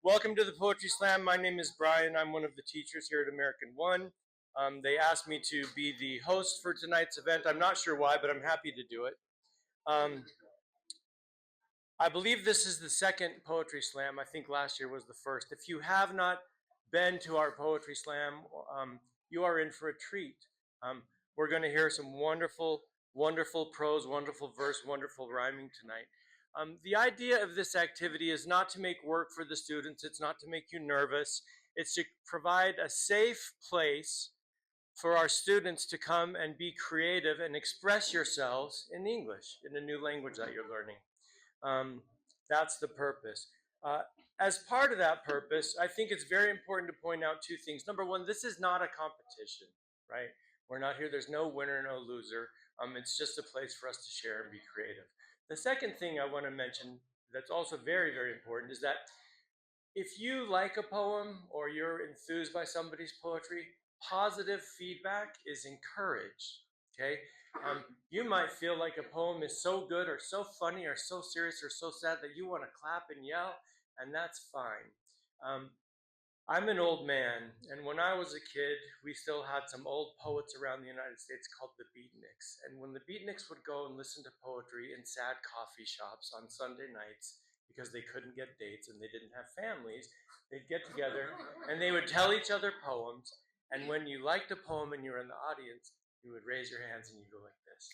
Welcome to the Poetry Slam. My name is Brian. I'm one of the teachers here at American One. They asked me to be the host for tonight's event. I'm not sure why, but I'm happy to do it. I believe this is the second Poetry Slam. I think last year was the first. If you have not been to our Poetry Slam, you are in for a treat. We're going to hear some wonderful, wonderful prose, wonderful verse, wonderful rhyming tonight. The idea of this activity is not to make work for the students. It's not to make you nervous. It's to provide a safe place for our students to come and be creative and express yourselves in English, in a new language that you're learning. That's the purpose. As part of that purpose, I think it's very important to point out two things. Number one, this is not a competition, right? We're not here, there's no winner, no loser. It's just a place for us to share and be creative. The second thing I want to mention that's also very, very important is that if you like a poem or you're enthused by somebody's poetry, positive feedback is encouraged, okay? You might feel like a poem is so good or so funny or so serious or so sad that you want to clap and yell, and that's fine. I'm an old man, and when I was a kid, we still had some old poets around the United States called the beatniks. And when the beatniks would go and listen to poetry in sad coffee shops on Sunday nights, because they couldn't get dates and they didn't have families, they'd get together and they would tell each other poems. And when you liked a poem and you were in the audience, you would raise your hands and you go like this.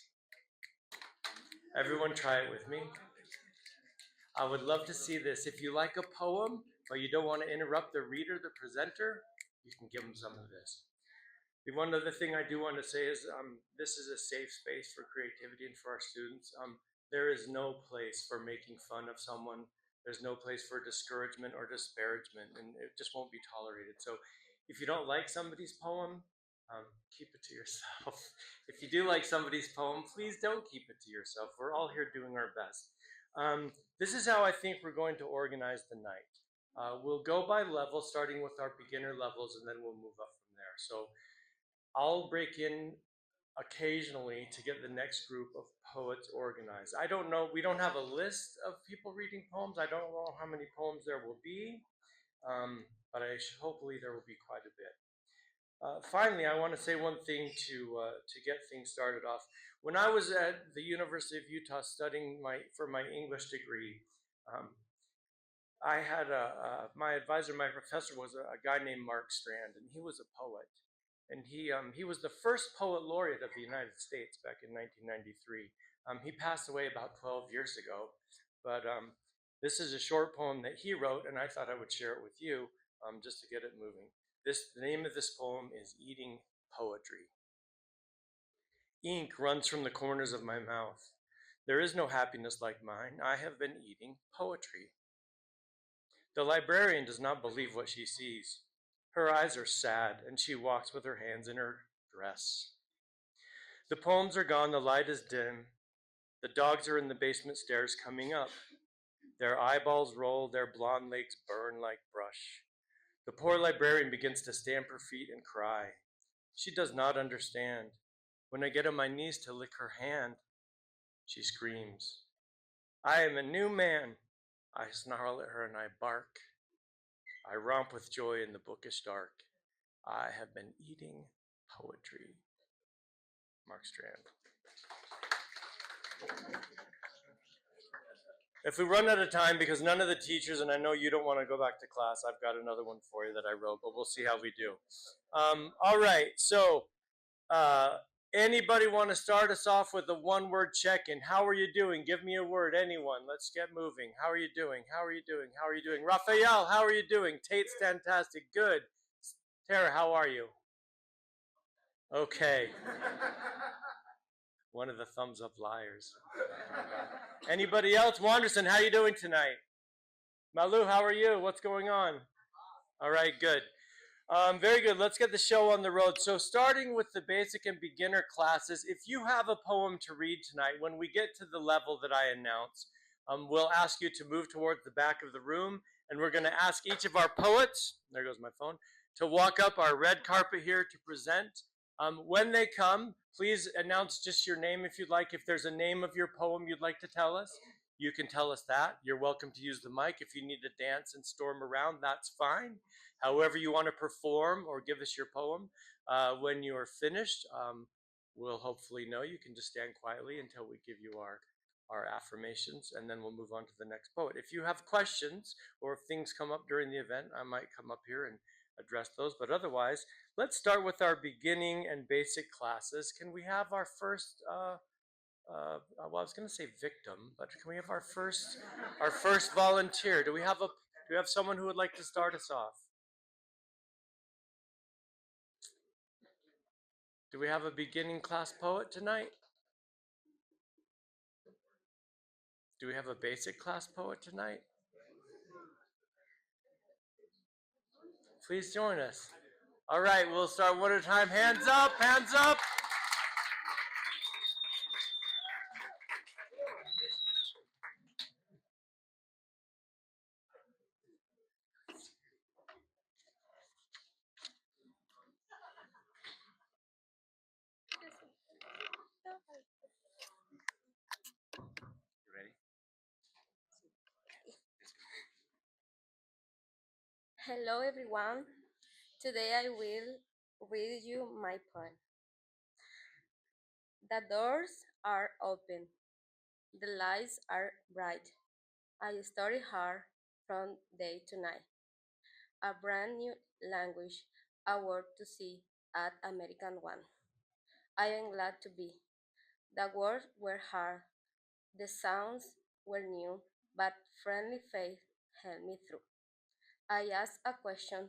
Everyone try it with me. I would love to see this. If you like a poem, but you don't want to interrupt the reader, the presenter, you can give them some of this. The one other thing I do want to say is this is a safe space for creativity and for our students. There is no place for making fun of someone. There's no place for discouragement or disparagement, and it just won't be tolerated. So if you don't like somebody's poem, keep it to yourself. If you do like somebody's poem, please don't keep it to yourself. We're all here doing our best. This is how I think we're going to organize the night. We'll go by level, starting with our beginner levels, and then we'll move up from there. So I'll break in occasionally to get the next group of poets organized. I don't know, we don't have a list of people reading poems. I don't know how many poems there will be, but hopefully there will be quite a bit. Finally, I want to say one thing to get things started off. When I was at the University of Utah studying for my English degree, I had my advisor, my professor was a guy named Mark Strand, and he was a poet. And he was the first poet laureate of the United States back in 1993. He passed away about 12 years ago, but this is a short poem that he wrote, and I thought I would share it with you just to get it moving. The name of this poem is Eating Poetry. Ink runs from the corners of my mouth. There is no happiness like mine. I have been eating poetry. The librarian does not believe what she sees. Her eyes are sad, and she walks with her hands in her dress. The poems are gone, the light is dim. The dogs are in the basement stairs coming up. Their eyeballs roll, their blonde legs burn like brush. The poor librarian begins to stamp her feet and cry. She does not understand. When I get on my knees to lick her hand, she screams. I am a new man. I snarl at her and I bark. I romp with joy in the bookish dark. I have been eating poetry. Mark Strand. If we run out of time, because none of the teachers, and I know you don't want to go back to class, I've got another one for you that I wrote, but we'll see how we do. All right, so anybody want to start us off with a one-word check-in? How are you doing? Give me a word, anyone. Let's get moving. How are you doing? How are you doing? How are you doing? Raphael, how are you doing? Tate's fantastic. Good. Tara, how are you? Okay. One of the thumbs up liars. Anybody else? Wanderson, how are you doing tonight? Malu, how are you? What's going on? All right, good. Very good. Let's get the show on the road. So starting with the basic and beginner classes, if you have a poem to read tonight, when we get to the level that I announce, we'll ask you to move towards the back of the room, and we're going to ask each of our poets, there goes my phone, to walk up our red carpet here to present. When they come, please announce just your name if you'd like. If there's a name of your poem you'd like to tell us, you can tell us that. You're welcome to use the mic. If you need to dance and storm around, that's fine. However you want to perform or give us your poem, when you are finished, we'll hopefully know. You can just stand quietly until we give you our affirmations, and then we'll move on to the next poet. If you have questions or if things come up during the event, I might come up here and address those. But otherwise, let's start with our beginning and basic classes. Can we have our first, well, I was going to say victim, but can we have our first volunteer? Do we have someone who would like to start us off? Do we have a beginning class poet tonight? Do we have a basic class poet tonight? Please join us. All right, we'll start one at a time. Hands up, hands up. You ready? Hello everyone. Today I will read you my poem. The doors are open. The lights are bright. I study hard from day to night. A brand new language, a word to see at American one. I am glad to be. The words were hard. The sounds were new, but friendly faith helped me through. I asked a question.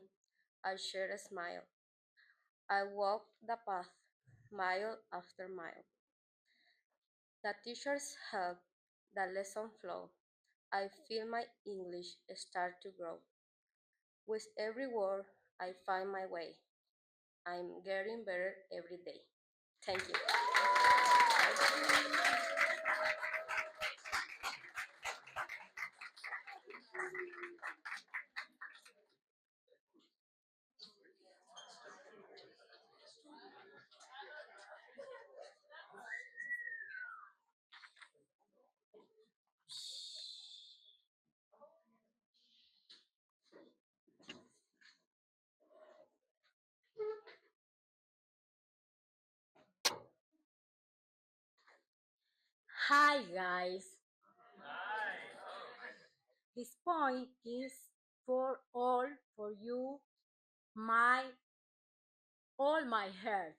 I shared a smile. I walked the path, mile after mile. The teachers help, the lesson flow. I feel my English start to grow. With every word, I find my way. I'm getting better every day. Thank you. Hi guys, this point is for you, my all my heart.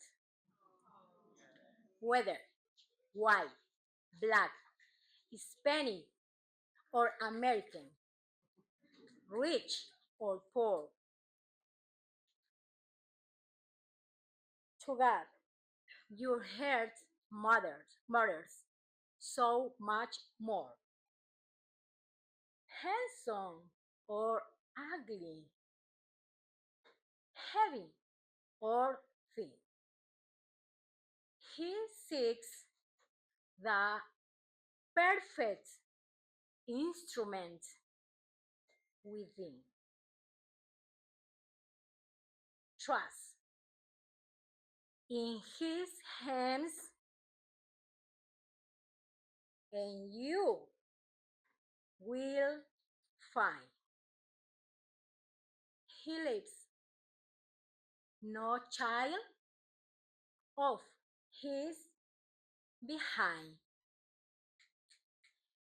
Whether white, black, Hispanic or American, rich or poor. To God, your heart matters so much more. Handsome or ugly, heavy or thin. He seeks the perfect instrument within. Trust in his hands, and you will find he leaves no child of his behind.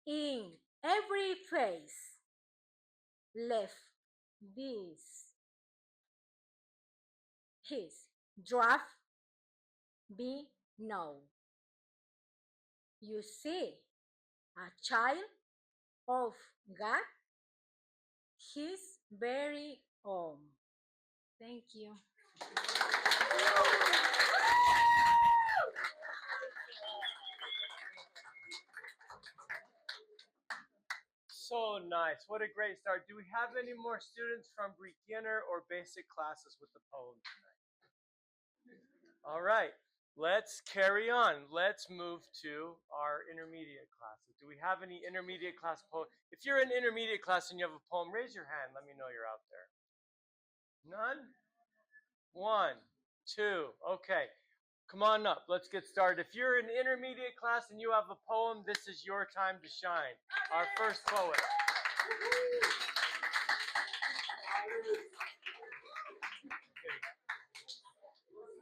In every face left this his draft be known. You see a child of God, his very own. Thank you. So nice. What a great start. Do we have any more students from beginner or basic classes with the poem tonight? All right. Let's carry on. Let's move to our intermediate classes. Do we have any intermediate class poem? If you're in intermediate class and you have a poem, raise your hand. Let me know you're out there. None? One, two. Okay. Come on up. Let's get started. If you're in intermediate class and you have a poem, this is your time to shine. Our first poet.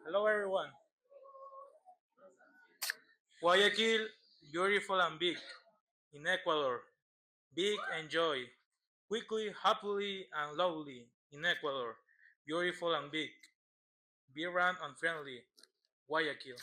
Hello, everyone. Guayaquil, beautiful and big. In Ecuador, big and joy. Quickly, happily, and lovely. In Ecuador, beautiful and big. Vibrant and friendly. Guayaquil.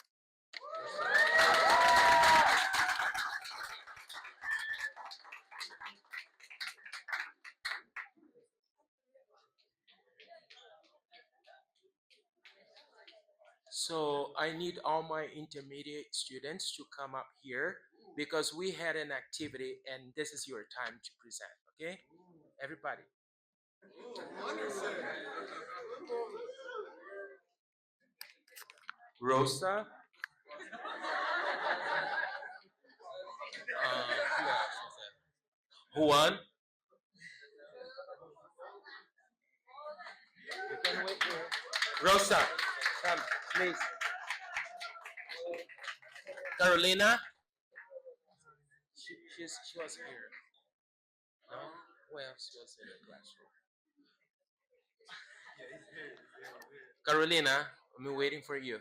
So I need all my intermediate students to come up here because we had an activity and this is your time to present, okay? Everybody. Rosa. Juan. You can wait here. Rosa, come, please. Carolina. She was here. No? Well, she was in the classroom. Carolina, I'm waiting for you.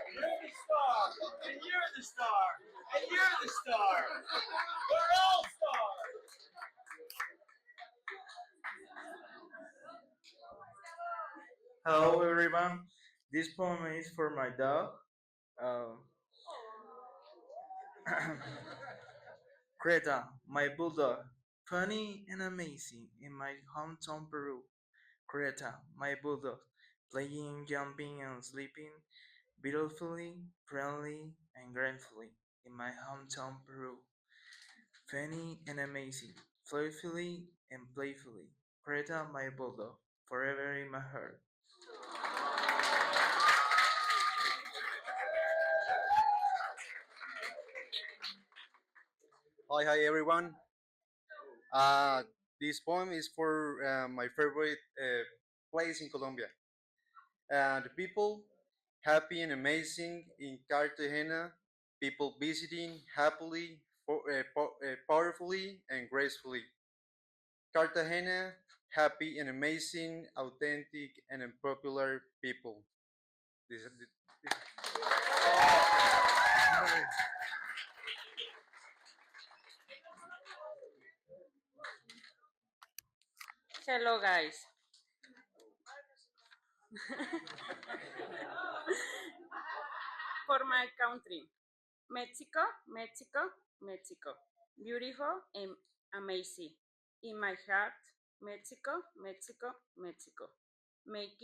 You're the star, and you're the star, and you're the star. We're all stars. Hello everyone. This poem is for my dog. Um, Creta, my bulldog, funny and amazing in my hometown Peru. Creta, my bulldog, playing, jumping, and sleeping beautifully, friendly, and gratefully in my hometown Peru. Funny and amazing, playfully and playfully. Creta, my bulldog, forever in my heart. Hi everyone. Uh, this poem is for my favorite place in Colombia. The people happy and amazing in Cartagena. People visiting happily, powerfully, and gracefully. Cartagena, happy and amazing, authentic and unpopular people. This Hello, guys. For my country, Mexico, Mexico, Mexico. Beautiful and amazing. In my heart, Mexico, Mexico, Mexico. Make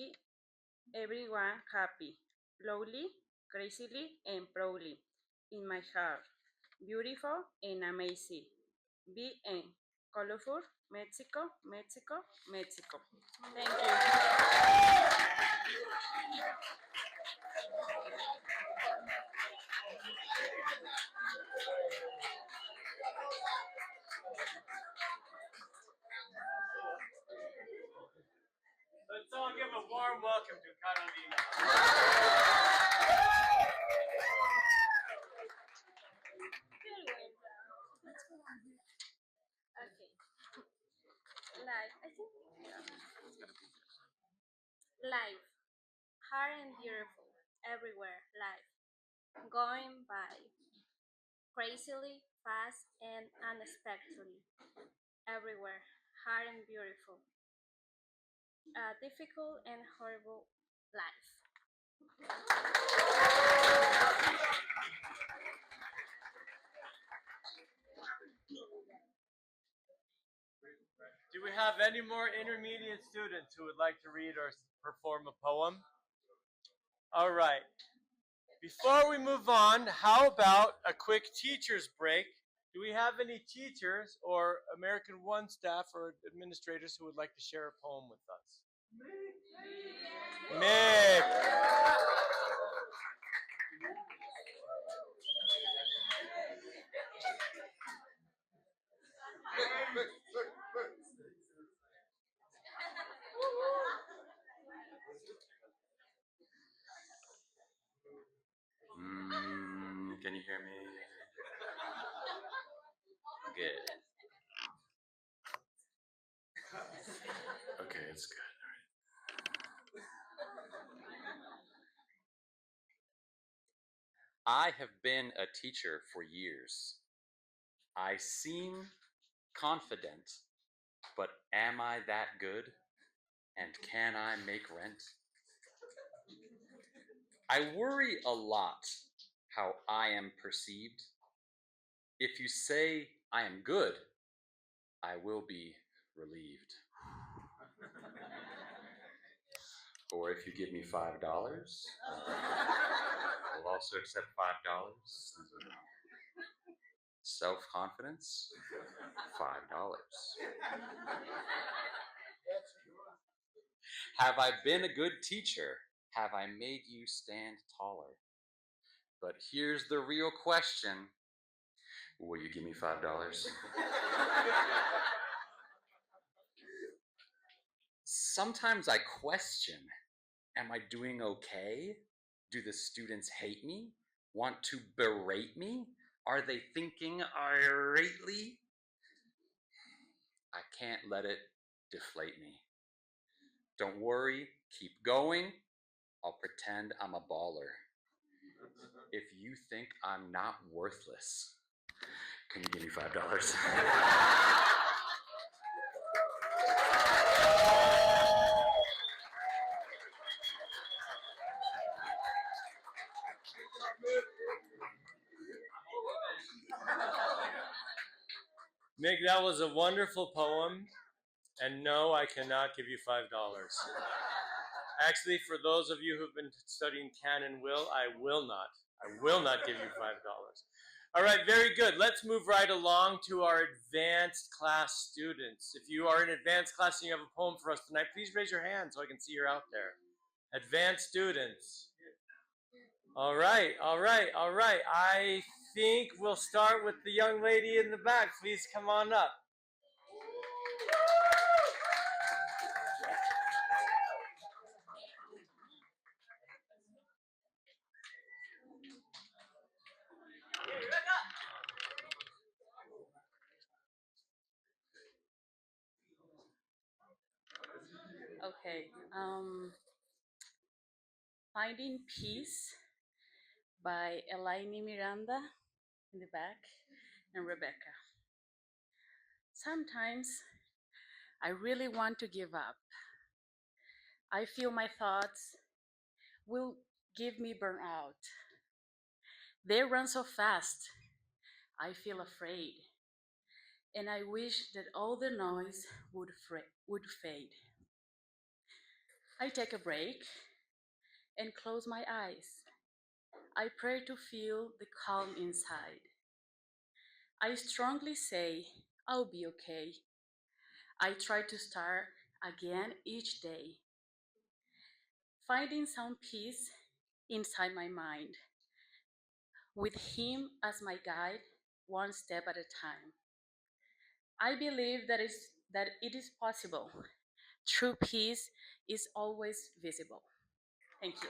everyone happy, lovely, crazily, and proudly. In my heart, beautiful and amazing. Be and colorful, Mexico, Mexico, Mexico. Thank you. Let's all give a warm welcome to Carolina. Okay. Life, I think. Life, hard and beautiful, everywhere. Life, going by, crazily, fast and unexpectedly, everywhere. Hard and beautiful, a difficult and horrible life. Do we have any more intermediate students who would like to read or perform a poem? All right. Before we move on, how about a quick teacher's break? Do we have any teachers or American One staff or administrators who would like to share a poem with us? Mick. Can you hear me? Good. Okay, it's good. I have been a teacher for years. I seem confident, but am I that good? And can I make rent? I worry a lot how I am perceived. If you say I am good, I will be relieved. Or if you give me $5, I'll also accept $5. Self-confidence, $5. Have I been a good teacher? Have I made you stand taller? But here's the real question. Will you give me $5? Sometimes I question, am I doing okay? Do the students hate me? Want to berate me? Are they thinking irately? I can't let it deflate me. Don't worry, keep going. I'll pretend I'm a baller. If you think I'm not worthless, can you give me $5? Mick, that was a wonderful poem. And no, I cannot give you $5. Actually, for those of you who've been studying can and will, I will not give you $5. All right, very good. Let's move right along to our advanced class students. If you are in advanced class and you have a poem for us tonight, please raise your hand so I can see you're out there. Advanced students. All right. I think we'll start with the young lady in the back. Please come on up. Okay. Finding Peace by Elaine Miranda in the back and Rebecca. Sometimes I really want to give up. I feel my thoughts will give me burnout. They run so fast, I feel afraid. And I wish that all the noise would fade. I take a break and close my eyes. I pray to feel the calm inside. I strongly say, I'll be okay. I try to start again each day, finding some peace inside my mind, with Him as my guide, one step at a time. I believe that it is possible. True peace is always visible. Thank you.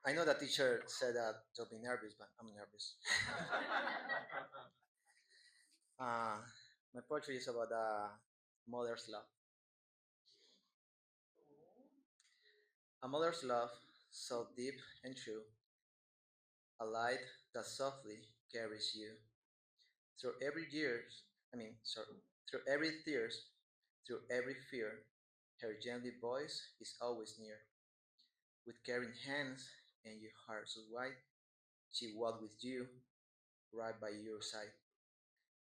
I know the teacher said that don't be nervous, but I'm nervous. My poetry is about a mother's love. A mother's love, so deep and true, a light that softly carries you. Through every years, through every tears, through every fear, her gently voice is always near. With caring hands and your heart so wide, she walked with you, right by your side.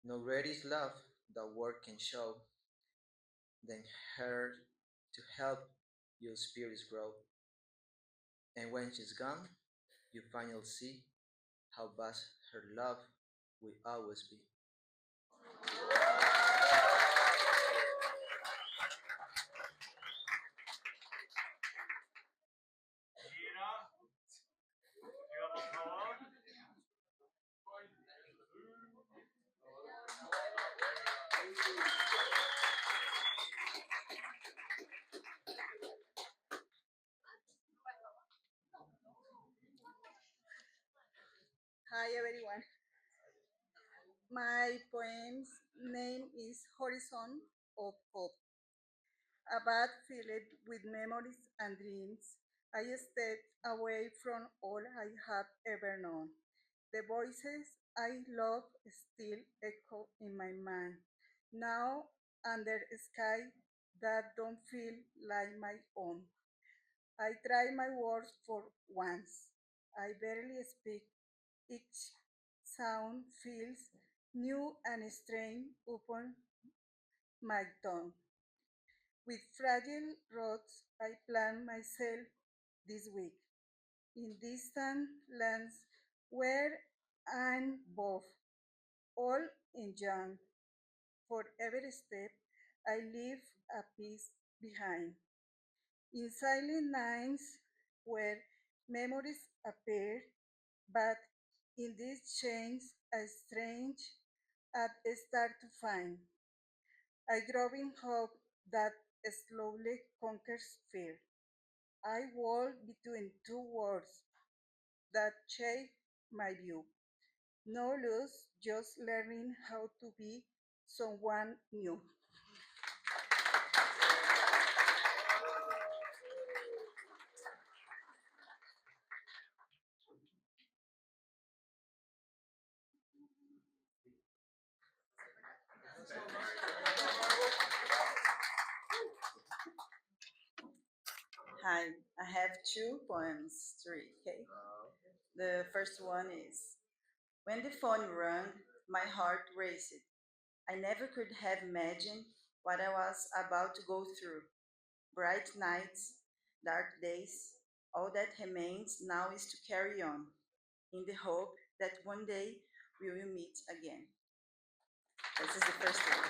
No greatest love the world can show than her to help your spirits grow. And when she's gone, you finally see how vast her love will always be. Gina, you have a poem? Hi everyone. My poem's name is Horizon of Hope. About filled with memories and dreams, I stepped away from all I have ever known. The voices I love still echo in my mind. Now, under a sky that don't feel like my own. I try my words for once. I barely speak. Each sound feels new and strange upon my tongue. With fragile roots, I plant myself this week in distant lands where I'm both old and young. For every step, I leave a piece behind. In silent nights where memories appear, but in this change, a strange at start to find a growing hope that slowly conquers fear. I walk between two worlds that shape my view. No loss, just learning how to be someone new. Hi, I have two poems, three, okay? The first one is when the phone rang, my heart raced. I never could have imagined what I was about to go through. Bright nights, dark days, all that remains now is to carry on, in the hope that one day we will meet again. This is the first one.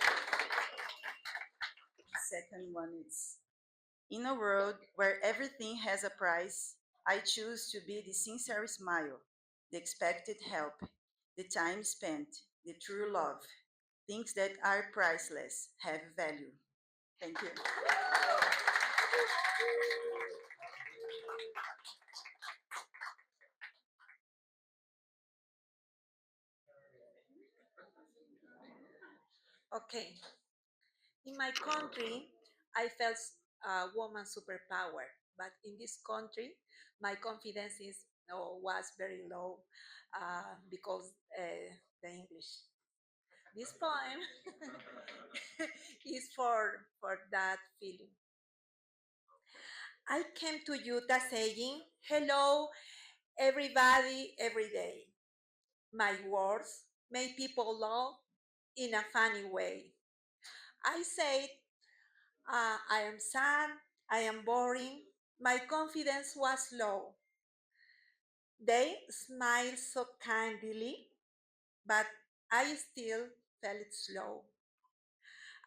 The second one is in a world where everything has a price, I choose to be the sincere smile, the expected help, the time spent, the true love. Things that are priceless have value. Thank you. Okay. In my country, I felt a woman superpower, but in this country, my confidence was very low because the English. This poem is for that feeling. I came to Utah saying, hello, everybody, every day. My words made people laugh in a funny way. I said, I am sad, I am boring, my confidence was low. They smiled so kindly, but I still felt slow.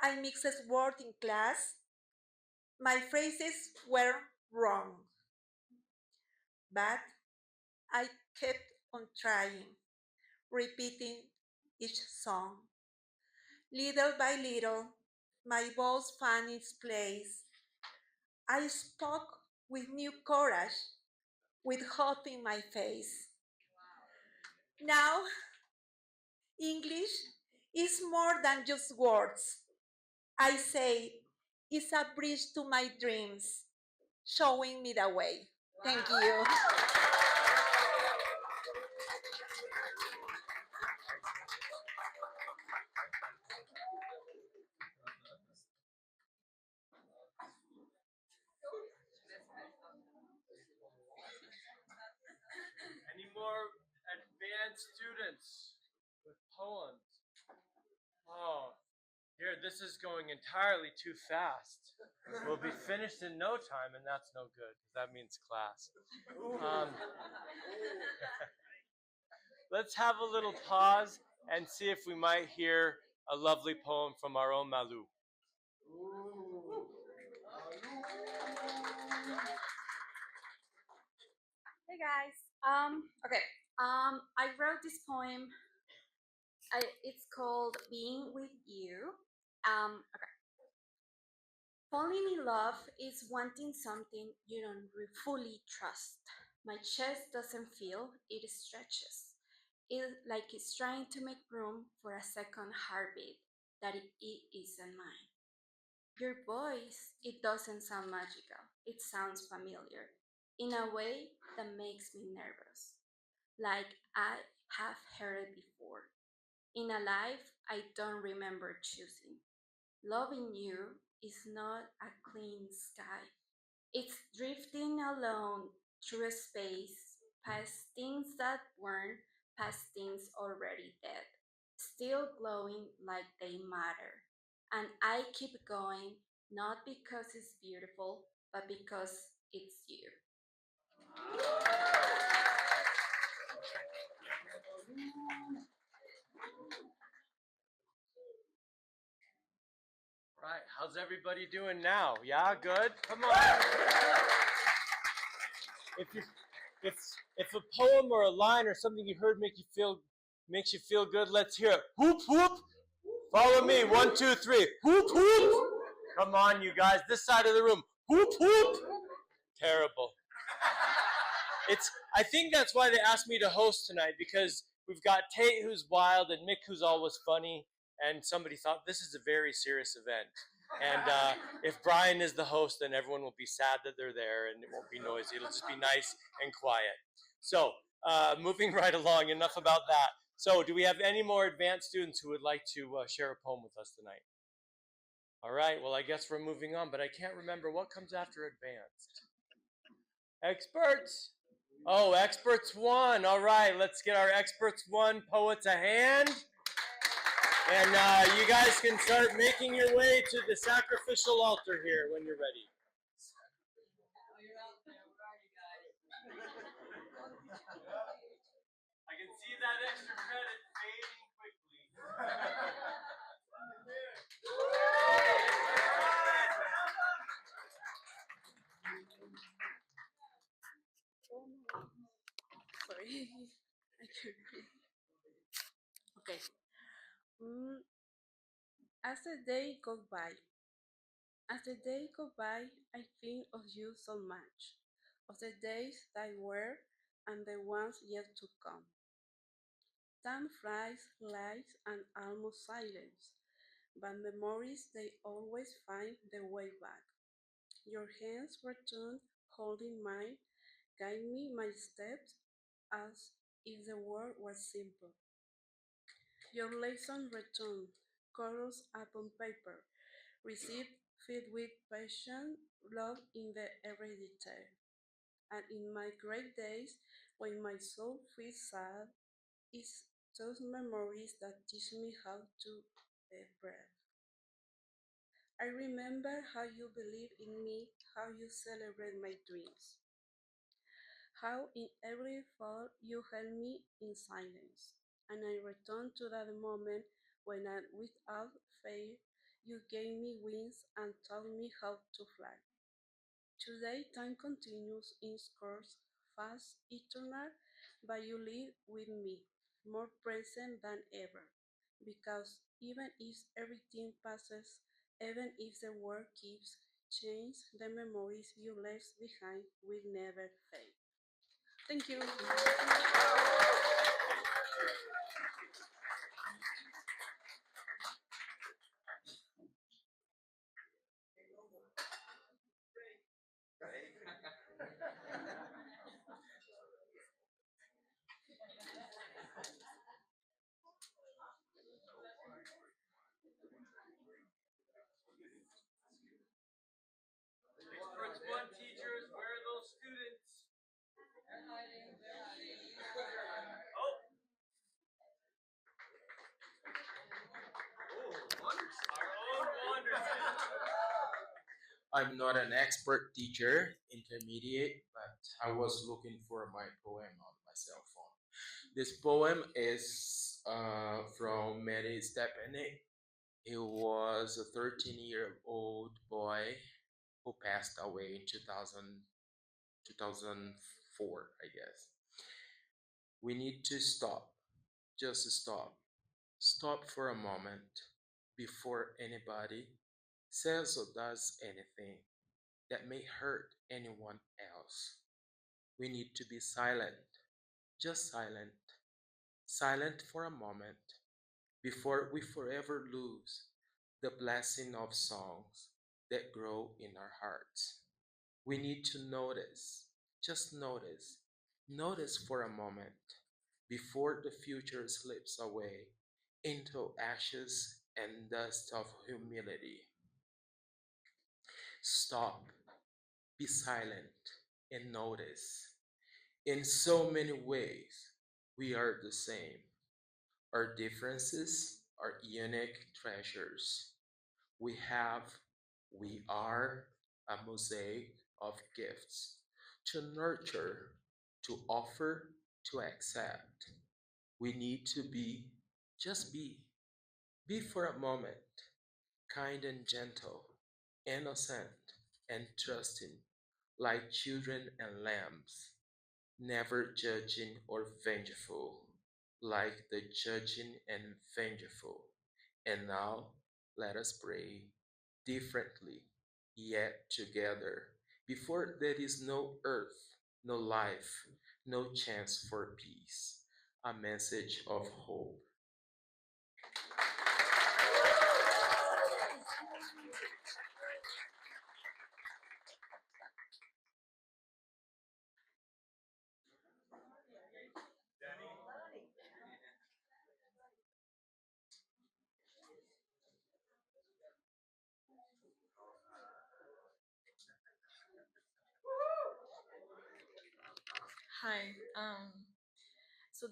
I mixed words in class, my phrases were wrong, but I kept on trying, repeating each song. Little by little, my voice found its place. I spoke with new courage, with hope in my face. Now, English is more than just words. I say it's a bridge to my dreams, showing me the way. Thank you. advanced students with poems. Oh, here, this is going entirely too fast. We'll be finished in no time, and that's no good. That means class. Let's have a little pause and see if we might hear a lovely poem from our own Malou. Hey guys. I wrote this poem. It's called "Being with You." Okay. Falling in love is wanting something you don't fully trust. My chest doesn't feel; it stretches. Like it's trying to make room for a second heartbeat that it isn't mine. Your voice, it doesn't sound magical. It sounds familiar in a way that makes me nervous. Like I have heard it before. In a life I don't remember choosing. Loving you is not a clean sky. It's drifting alone through space, past things that weren't, past things already dead, still glowing like they matter. And I keep going, not because it's beautiful, but because it's you. Right, how's everybody doing now? Yeah, good? Come on. If a poem or a line or something you heard makes you feel good, let's hear it. Whoop whoop. Follow me. 1, 2, 3. Whoop whoop. Come on, you guys. This side of the room. Whoop whoop. Terrible. I think that's why they asked me to host tonight, because we've got Tate, who's wild, and Mick, who's always funny, and somebody thought this is a very serious event. And if Brian is the host, then everyone will be sad that they're there, and it won't be noisy. It'll just be nice and quiet. So, moving right along, enough about that. So, do we have any more advanced students who would like to share a poem with us tonight? All right, well, I guess we're moving on, but I can't remember what comes after advanced. Experts? Oh, experts 1. All right, let's get our experts 1 poets a hand. And you guys can start making your way to the sacrificial altar here when you're ready. I can see that extra credit fading quickly. Sorry. Okay. As the day goes by, I think of you so much, of the days that were and the ones yet to come. Time flies, light, and almost silence, but memories they always find their way back. Your hands return, holding mine, guide me my steps as if the world was simple. Your lesson return, colors upon paper, received filled with passion, love in the every detail. And in my great days, when my soul feels sad, it's those memories that teach me how to breathe. I remember how you believe in me, how you celebrate my dreams, how in every fall you held me in silence. And I return to that moment when, without fail, you gave me wings and taught me how to fly. Today, time continues in course, fast, eternal, but you live with me, more present than ever. Because even if everything passes, even if the world keeps change, the memories you left behind will never fade. Thank you. Experts 1 teachers, where are those students? I'm not an expert teacher, intermediate, but I was looking for my poem on my cell phone. This poem is from Mary Stepanek. He was a 13-year-old boy who passed away in 2004, I guess. We need to stop, just stop. Stop for a moment before anybody says or does anything that may hurt anyone else. We need to be silent, just silent, silent for a moment before we forever lose the blessing of songs that grow in our hearts. We need to notice, just notice, notice for a moment before the future slips away into ashes and dust of humility. Stop, be silent, and notice. In so many ways, we are the same. Our differences are unique treasures. We are a mosaic of gifts to nurture, to offer, to accept. We need to be, just be. Be for a moment, kind and gentle, innocent and trusting, like children and lambs, never judging or vengeful, like the judging and vengeful. And now let us pray differently, yet together, before there is no earth, no life, no chance for peace. A message of hope. Hi. So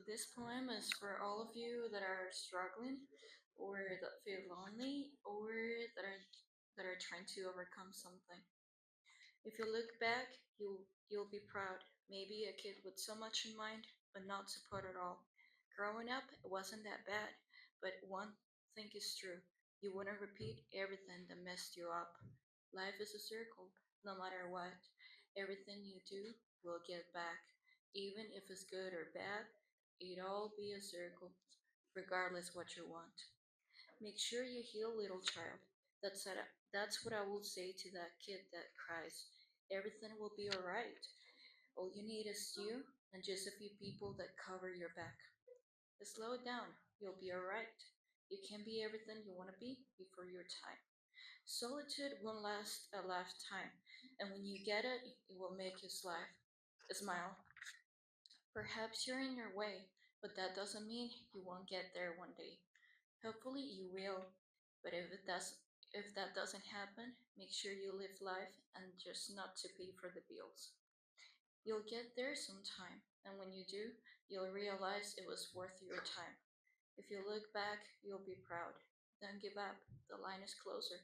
this poem is for all of you that are struggling, or that feel lonely, or that are trying to overcome something. If you look back, you'll be proud. Maybe a kid with so much in mind, but not support at all. Growing up, it wasn't that bad, but one thing is true: you wouldn't repeat everything that messed you up. Life is a circle, no matter what. Everything you do will get back, even if it's good or bad. It all be a circle, regardless what you want. Make sure you heal, little child. That's what I will say to that kid that cries. Everything will be alright. All you need is you and just a few people that cover your back. Slow down. You'll be alright. You can be everything you want to be before your time. Solitude won't last a lifetime, and when you get it, it will make you smile. Perhaps you're in your way, but that doesn't mean you won't get there one day. Hopefully you will, but if that doesn't happen, make sure you live life and just not to pay for the bills. You'll get there sometime, and when you do, you'll realize it was worth your time. If you look back, you'll be proud. Don't give up. The line is closer.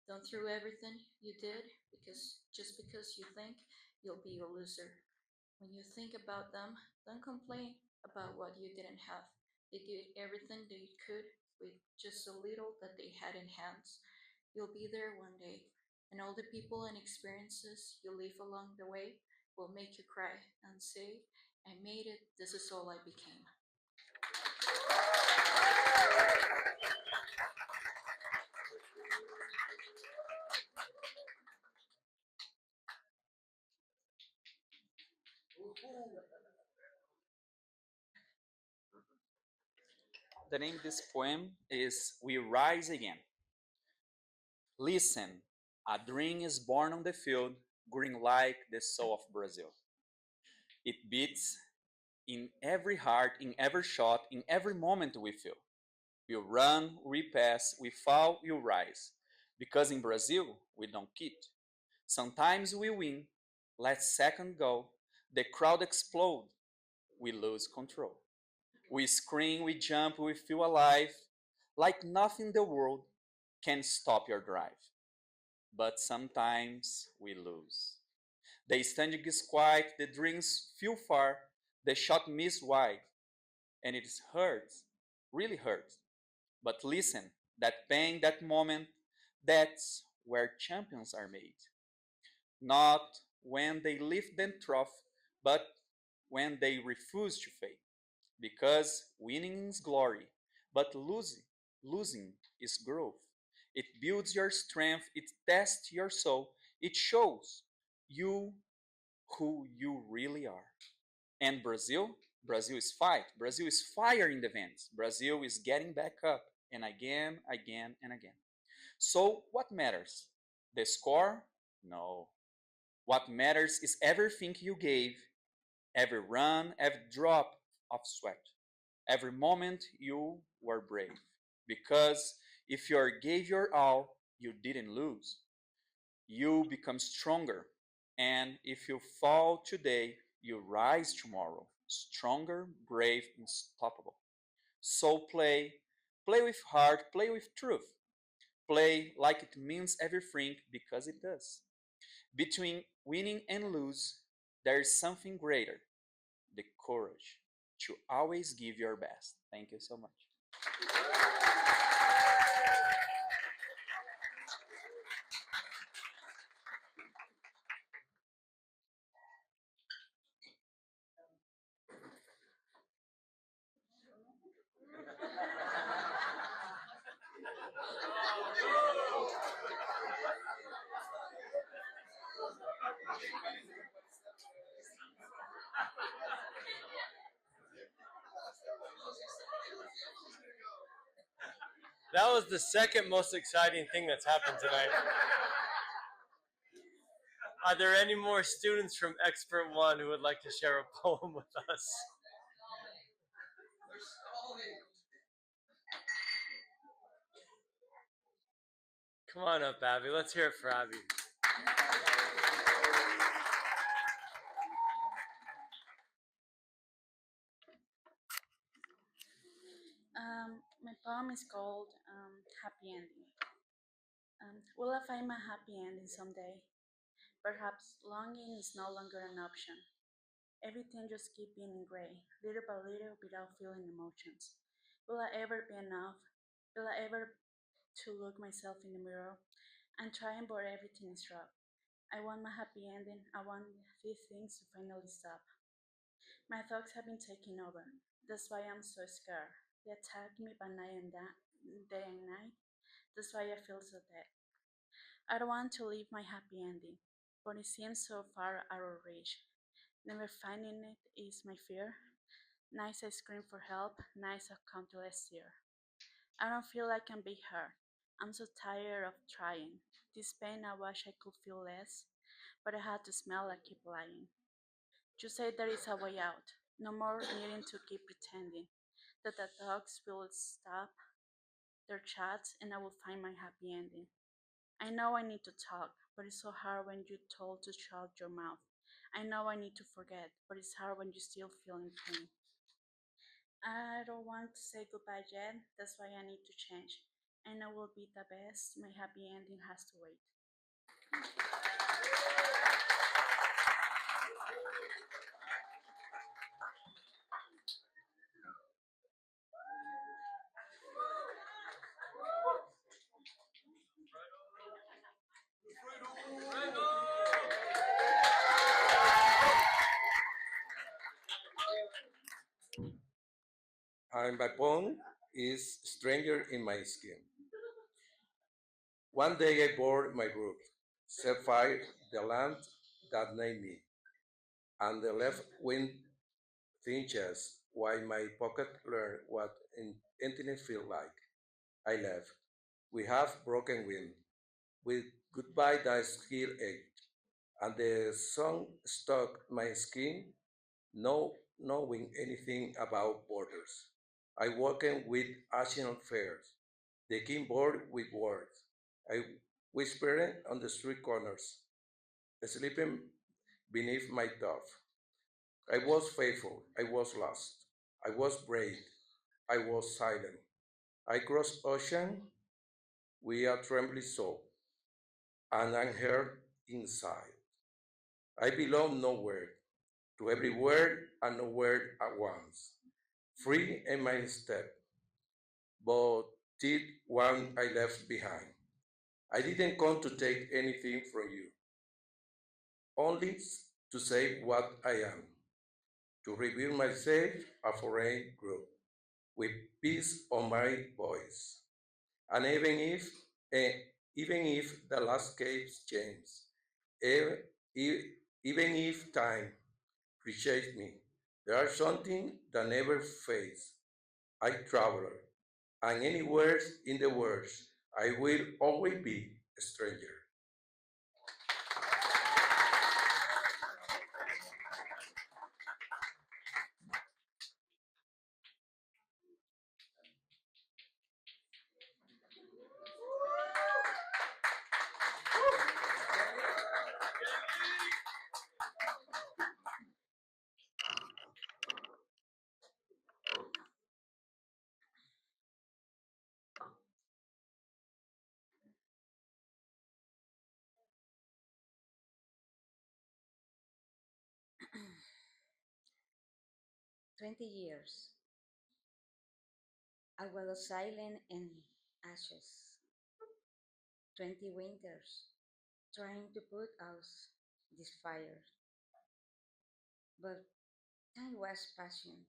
Don't throw everything you did because you think you'll be a loser. When you think about them, don't complain about what you didn't have. They did everything they could with just a little that they had in hands. You'll be there one day, and all the people and experiences you live along the way will make you cry and say, I made it, this is all I became. The name of this poem is We Rise Again. Listen, a dream is born on the field, green like the soul of Brazil. It beats in every heart, in every shot, in every moment we feel. We run, we pass, we fall, we rise. Because in Brazil, we don't quit. Sometimes we win, let second go, the crowd explode, we lose control. We scream, we jump, we feel alive, like nothing in the world can stop your drive. but sometimes we lose. The standing is quiet, the dreams feel far, the shot missed wide, and it hurts, really hurts. But listen, that pain, that moment, that's where champions are made. Not when they lift them trophy, but when they refuse to fade. Because winning is glory, but losing is growth. It builds your strength, it tests your soul, it shows you who you really are. And Brazil is fight. Brazil is fire in the vents. Brazil is getting back up and again, again, and again. So what matters? The score? No. What matters is everything you gave, every run, every drop of sweat, every moment you were brave. Because if you gave your all, you didn't lose. You become stronger. And if you fall today, you rise tomorrow. Stronger, brave, unstoppable. So play with heart, play with truth. Play like it means everything because it does. Between winning and lose, there is something greater, the courage to always give your best. Thank you so much. That was the second most exciting thing that's happened tonight. Are there any more students from Expert One who would like to share a poem with us? Come on up, Abby. Let's hear it for Abby. My poem is called Happy Ending. Will I find my happy ending someday? Perhaps longing is no longer an option. Everything just keeps being in gray, little by little, without feeling emotions. Will I ever be enough? Will I ever to look myself in the mirror and trying but everything is rough? I want my happy ending. I want these things to finally stop. My thoughts have been taking over. That's why I'm so scared. They attack me by day and night. That's why I feel so dead. I don't want to leave my happy ending, but it seems so far out of reach. Never finding it is my fear. Nights I scream for help, nights I come to last year. I don't feel I can be her. I'm so tired of trying. This pain I wish I could feel less, but I had to smell I keep lying. You say there is a way out. No more needing to keep pretending that the dogs will stop their chats and I will find my happy ending. I know I need to talk, but it's so hard when you're told to shut your mouth. I know I need to forget, but it's hard when you still feel in pain. I don't want to say goodbye yet, that's why I need to change. And I will be the best, my happy ending has to wait. And my poem is Stranger in My Skin. One day I bore my group, set fire the land that named me, and the left wind flinches while my pocket learned what emptiness feel like. I left. We have broken wind. With goodbye that skill ache, and the sun struck my skin, no knowing anything about borders. I walked with ancient fears, the king bored with words. I whispered on the street corners, sleeping beneath my dove. I was faithful, I was lost, I was brave, I was silent. I crossed ocean, we are trembling so. and unheard inside. I belong nowhere, to everywhere and nowhere at once, free in my step, but did one I left behind. I didn't come to take anything from you, only to say what I am, to reveal myself a foreign group, with peace on my voice. And eh, even if the landscapes change, e- e- even if time reshapes me, there is something that never fades. I traveler, and anywhere in the world, I will always be a stranger. 20 years. I was silent in ashes. 20 winters trying to put out this fire. But time was passing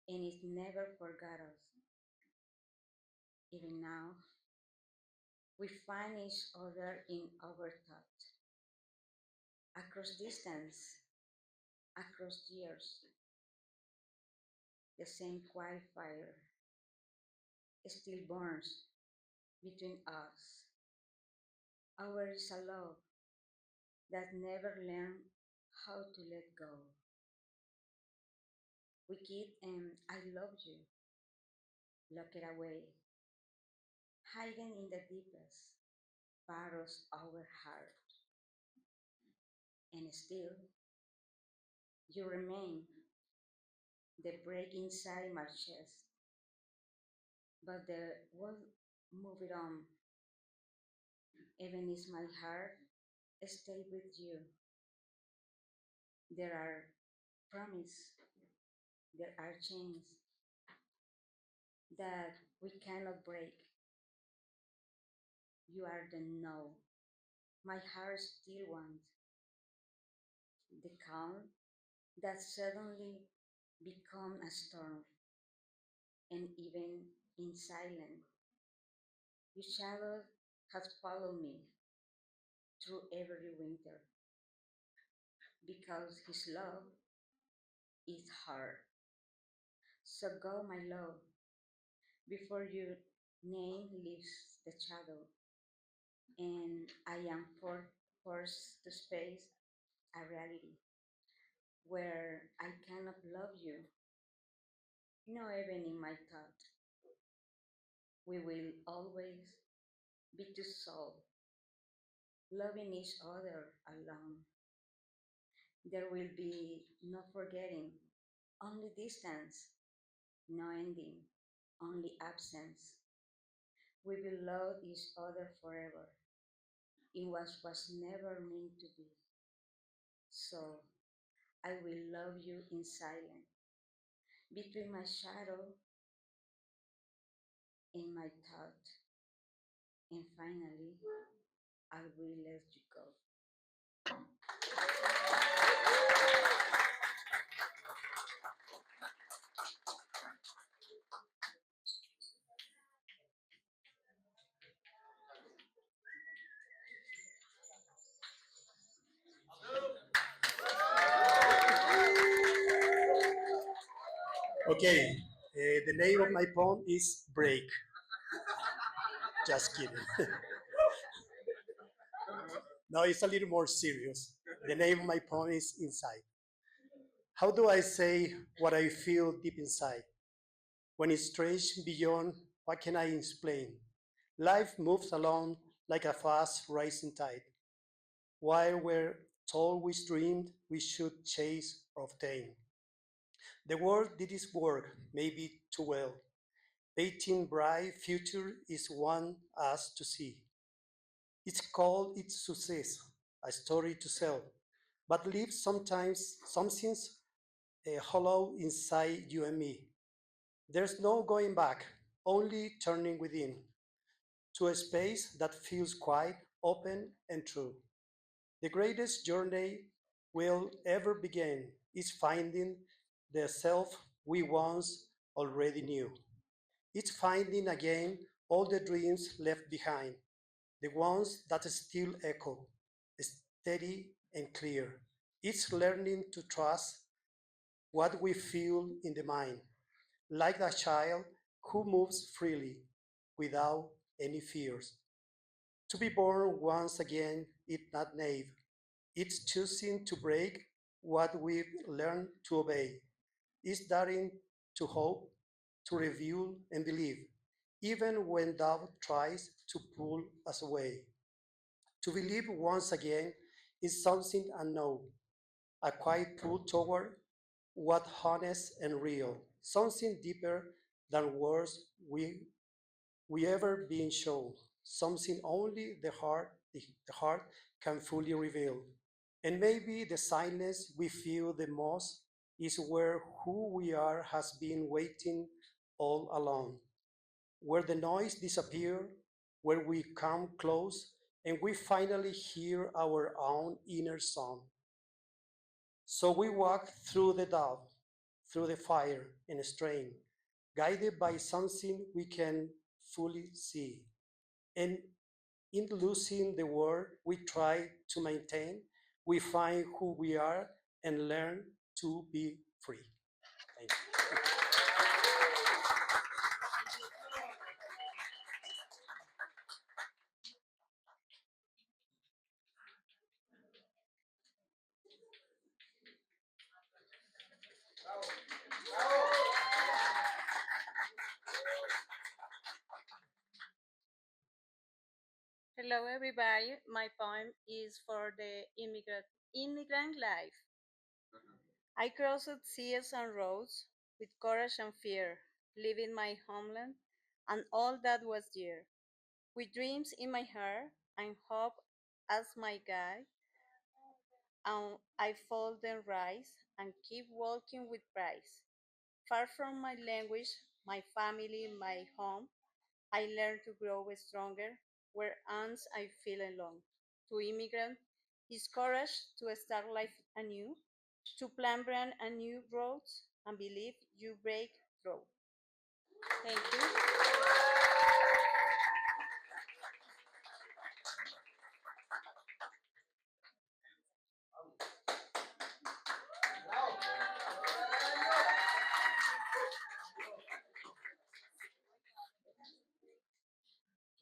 and it never forgot us. Even now, we find each other in our thought. Across distance, across years, the same quiet fire still burns between us. Ours is a love that never learned how to let go. We keep and I love you, lock it away, hiding in the deepest part of our heart. And still, you remain the break inside my chest. But the world moved on, even as my heart stay with you. There are promises, there are chains that we cannot break. You are the no. My heart still wants the calm that suddenly become a storm, and even in silence, your shadow has followed me through every winter because his love is hard. So go, my love, before your name leaves the shadow, and I am forced to face a reality where I cannot love you, not even in my thought. We will always be two souls, loving each other alone. There will be no forgetting, only distance, no ending, only absence. We will love each other forever in what was never meant to be. So I will love you in silence, between my shadow and my thought, and finally, I will let you go. Okay, the name of my poem is Break. Just kidding. No, it's a little more serious. The name of my poem is Inside. How do I say what I feel deep inside? When it's strange beyond, what can I explain? Life moves along like a fast rising tide. While we're told we dreamed we should chase or obtain. The world did its work, maybe too well. Painting bright future is one us to see. It's called its success, a story to sell, but leaves sometimes something hollow inside you and me. There's no going back, only turning within to a space that feels quiet, open, and true. The greatest journey we'll ever begin is finding the self we once already knew. It's finding again all the dreams left behind, the ones that still echo, steady and clear. It's learning to trust what we feel in the mind, like a child who moves freely without any fears. To be born once again is not naive. It's choosing to break what we've learned to obey. It's daring to hope, to review and believe, even when doubt tries to pull us away. To believe once again is something unknown, a quiet pull toward what honest and real, something deeper than words we ever been shown, something only the heart can fully reveal. And maybe the silence we feel the most is where who we are has been waiting all along, where the noise disappears, where we come close, and we finally hear our own inner song. So we walk through the dark, through the fire and strain, guided by something we can fully see. And in losing the world we try to maintain, we find who we are and learn to be free. Thank you. Hello, everybody. My poem is for the immigrant life. I crossed seas and roads with courage and fear, leaving my homeland and all that was dear. With dreams in my heart and hope as my guide, and I fall then rise and keep walking with pride. Far from my language, my family, my home, I learn to grow stronger where ants I feel alone. To immigrant is courage to start life anew, to plan brand and new roads and believe you break through. Thank you.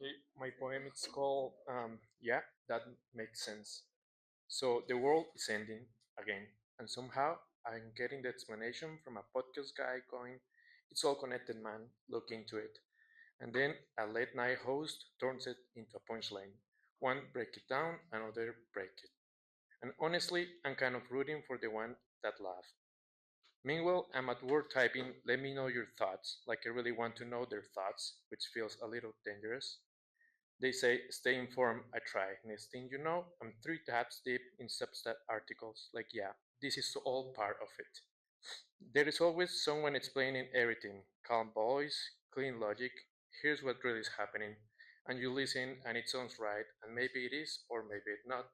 Okay, my poem is called Yeah, That Makes Sense. So the world is ending again, and somehow I'm getting the explanation from a podcast guy going, "It's all connected, man. Look into it." And then a late night host turns it into a punchline. One break it down, another break it. And honestly, I'm kind of rooting for the one that laughed. Meanwhile, I'm at work typing, "Let me know your thoughts," like I really want to know their thoughts, which feels a little dangerous. They say, "Stay informed." I try. Next thing you know, I'm 3 tabs deep in Substack articles. Like, yeah, this is all part of it. There is always someone explaining everything. Calm voice, clean logic. Here's what really is happening. And you listen, and it sounds right, and maybe it is, or maybe it's not.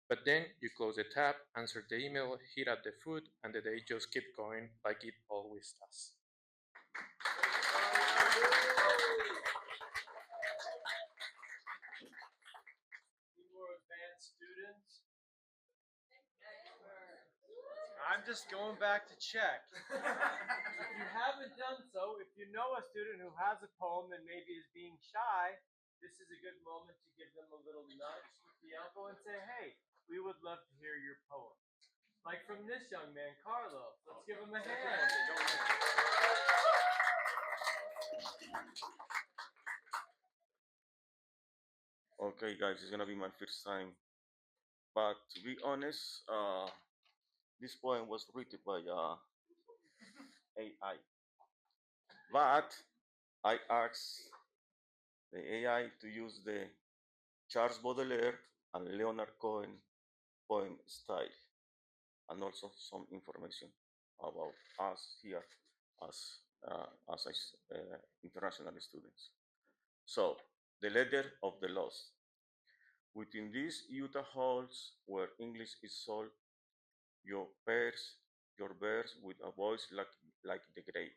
But then you close the tab, answer the email, heat up the food, and the day just keeps going like it always does. More advanced students. I'm just going back to check. If you haven't done so, if you know a student who has a poem and maybe is being shy, this is a good moment to give them a little nudge with the elbow and say, "Hey, we would love to hear your poem." Like from this young man, Carlo. Let's give him a hand. Okay, guys, it's gonna be my first time. But to be honest, this poem was written by AI. But I asked the AI to use the Charles Baudelaire, and Leonard Cohen poem style, and also some information about us here as international students. So, the letter of the lost. Within these Utah halls where English is sold, your pairs, your bears with a voice like the grave.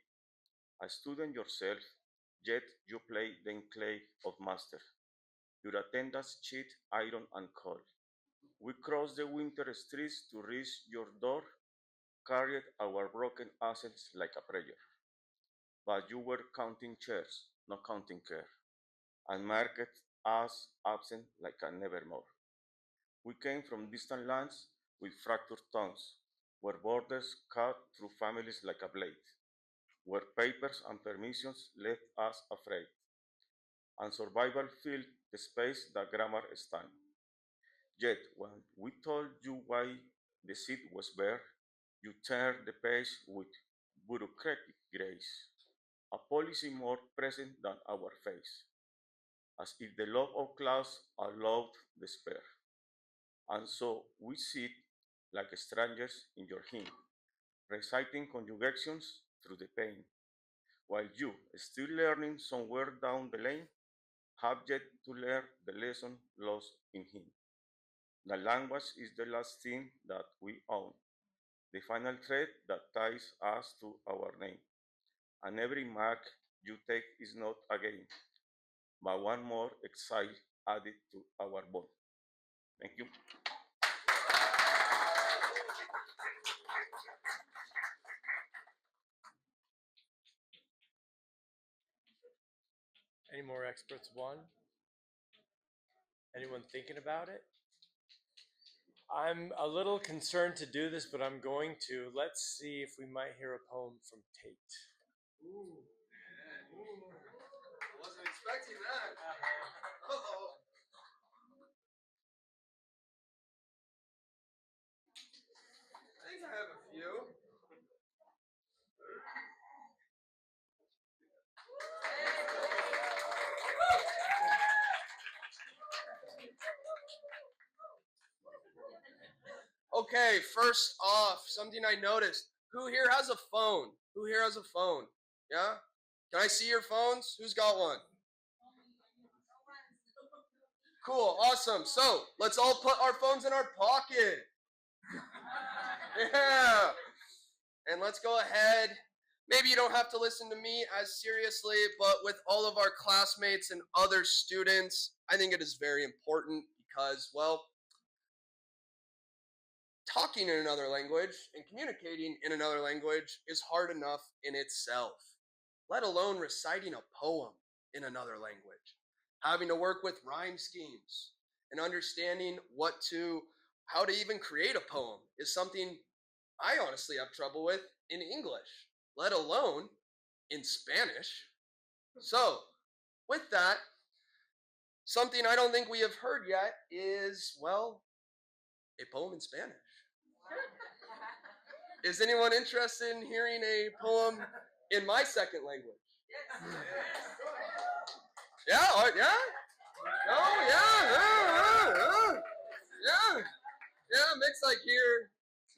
A student yourself, yet you play the enclave of master. Your attendants cheat, iron, and cold. We cross the winter streets to reach your door, carried our broken assets like a prayer. But you were counting chairs, not counting care, and marked us absent like a nevermore. We came from distant lands with fractured tongues, where borders cut through families like a blade, where papers and permissions left us afraid, and survival filled the space that grammar stand. Yet, when we told you why the seat was bare, you turned the page with bureaucratic grace, a policy more present than our face, as if the love of class allowed despair. And so we sit like strangers in your hymn, reciting conjugations through the pain, while you, still learning somewhere down the lane, have yet to learn the lesson lost in him. The language is the last thing that we own, the final thread that ties us to our name. And every mark you take is not a gain, but one more exile added to our bond. Thank you. Any more experts? One? Anyone thinking about it? I'm a little concerned to do this, but I'm going to. Let's see if we might hear a poem from Tate. Ooh. I wasn't expecting that. Uh-oh. I think I have a few. Okay, first off, something I noticed. Who here has a phone? Who here has a phone? Yeah? Can I see your phones? Who's got one? Cool, awesome. So, let's all put our phones in our pocket. Yeah. And let's go ahead. Maybe you don't have to listen to me as seriously, but with all of our classmates and other students, I think it is very important because, well, talking in another language and communicating in another language is hard enough in itself, let alone reciting a poem in another language. Having to work with rhyme schemes and understanding how to even create a poem is something I honestly have trouble with in English, let alone in Spanish. So, with that, something I don't think we have heard yet is, well, a poem in Spanish. Is anyone interested in hearing a poem in my second language? Yeah, yeah? Oh, yeah,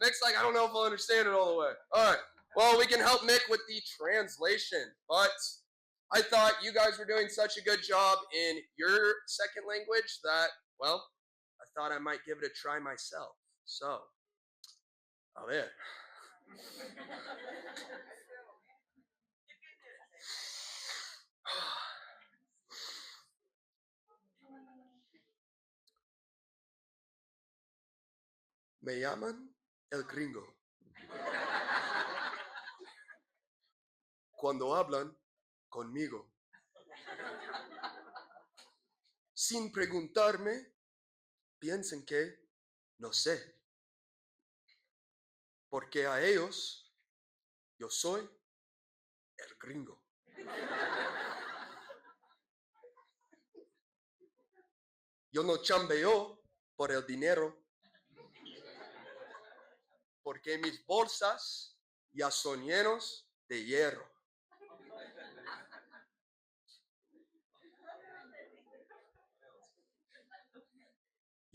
Mick's like, I don't know if I'll understand it all the way. All right, well, we can help Mick with the translation, but I thought you guys were doing such a good job in your second language that, well, I thought I might give it a try myself. So, a ver. Me llaman el gringo. Cuando hablan conmigo, sin preguntarme, piensan que no sé. Porque a ellos, yo soy el gringo. Yo no chambeo por el dinero, porque mis bolsas ya son llenos de hierro.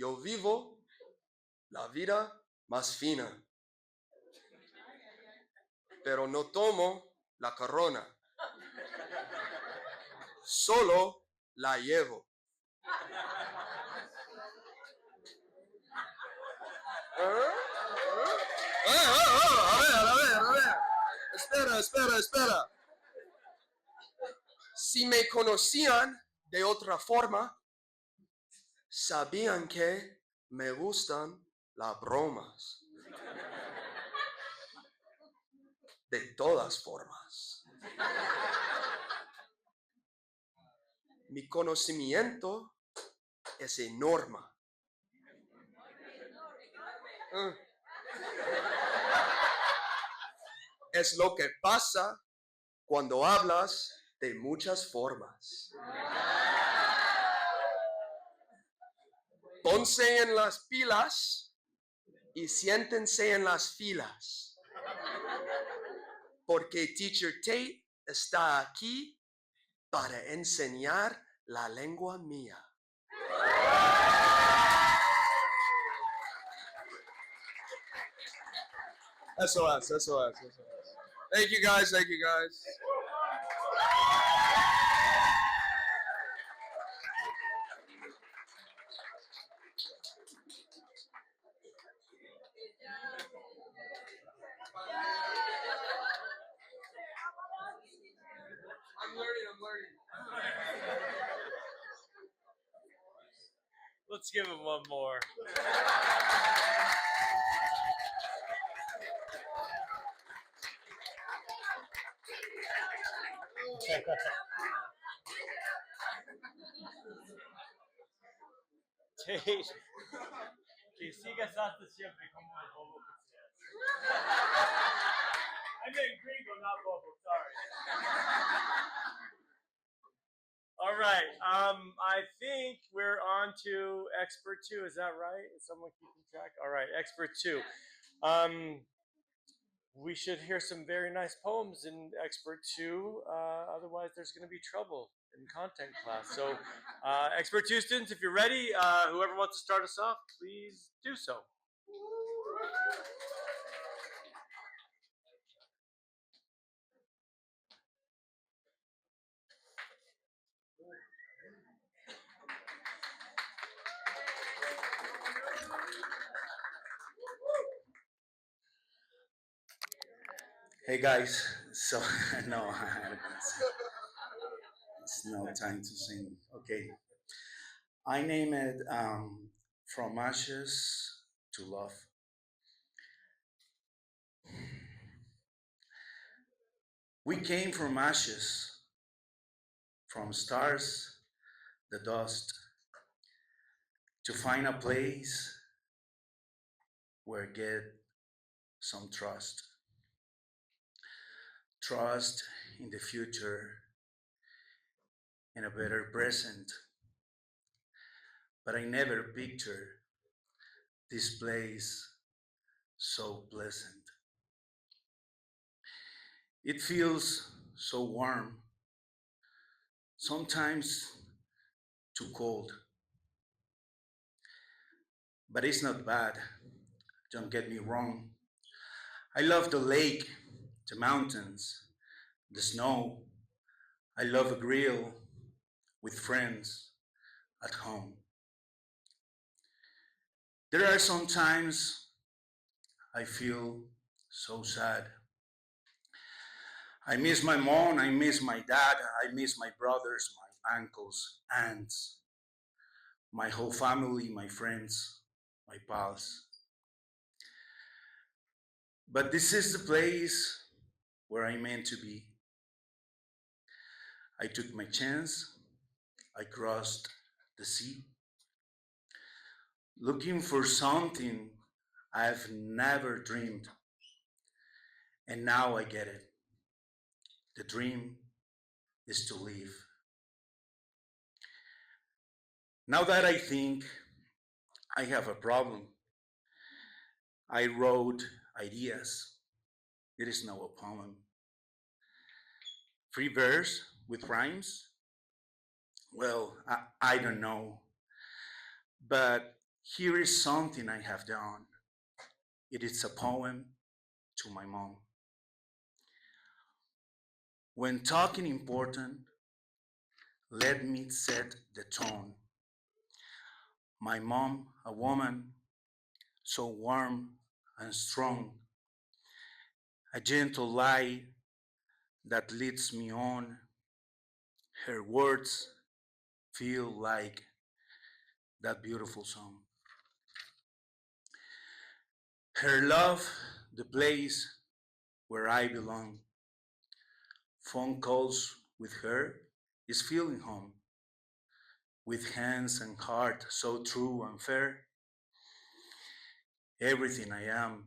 Yo vivo la vida más fina, pero no tomo la corona, solo la llevo. A ver. Espera. Si me conocían de otra forma, sabían que me gustan las bromas. De todas formas. Mi conocimiento es enorme. Es lo que pasa cuando hablas de muchas formas. Ponse en las pilas y siéntense en las filas. Porque Teacher Tate está aquí para enseñar la lengua mía. SOS. Thank you guys. I'm learning. Let's give him one more. Tate, que sigas hasta siempre como el bobo que seas. I meant gringo, not bobo, sorry. All right, I think we're on to expert 2, is that right? Is someone keeping track? All right, expert 2. We should hear some very nice poems in expert 2, otherwise there's going to be trouble in content class. So expert 2 students, if you're ready, whoever wants to start us off, please do so. Hey guys, so no, it's no time to sing. Okay, I name it From Ashes to Love. We came from ashes, from stars, the dust, to find a place where get some trust. Trust in the future, in a better present. But I never pictured this place so pleasant. It feels so warm, sometimes too cold. But it's not bad, don't get me wrong. I love the lake, the mountains, the snow. I love a grill with friends at home. There are some times I feel so sad. I miss my mom, I miss my dad, I miss my brothers, my uncles, aunts, my whole family, my friends, my pals. But this is the place where I meant to be. I took my chance, I crossed the sea, looking for something I've never dreamed. And now I get it. The dream is to live. Now that I think I have a problem, I wrote ideas. It is now a poem. Free verse with rhymes? Well, I don't know. But Here is something I have done. It is a poem to my mom. When talking important, let me set the tone. My mom, a woman so warm and strong, a gentle light that leads me on. Her words feel like that beautiful song. Her love, the place where I belong. Phone calls with her is feeling home. With hands and heart so true and fair, everything I am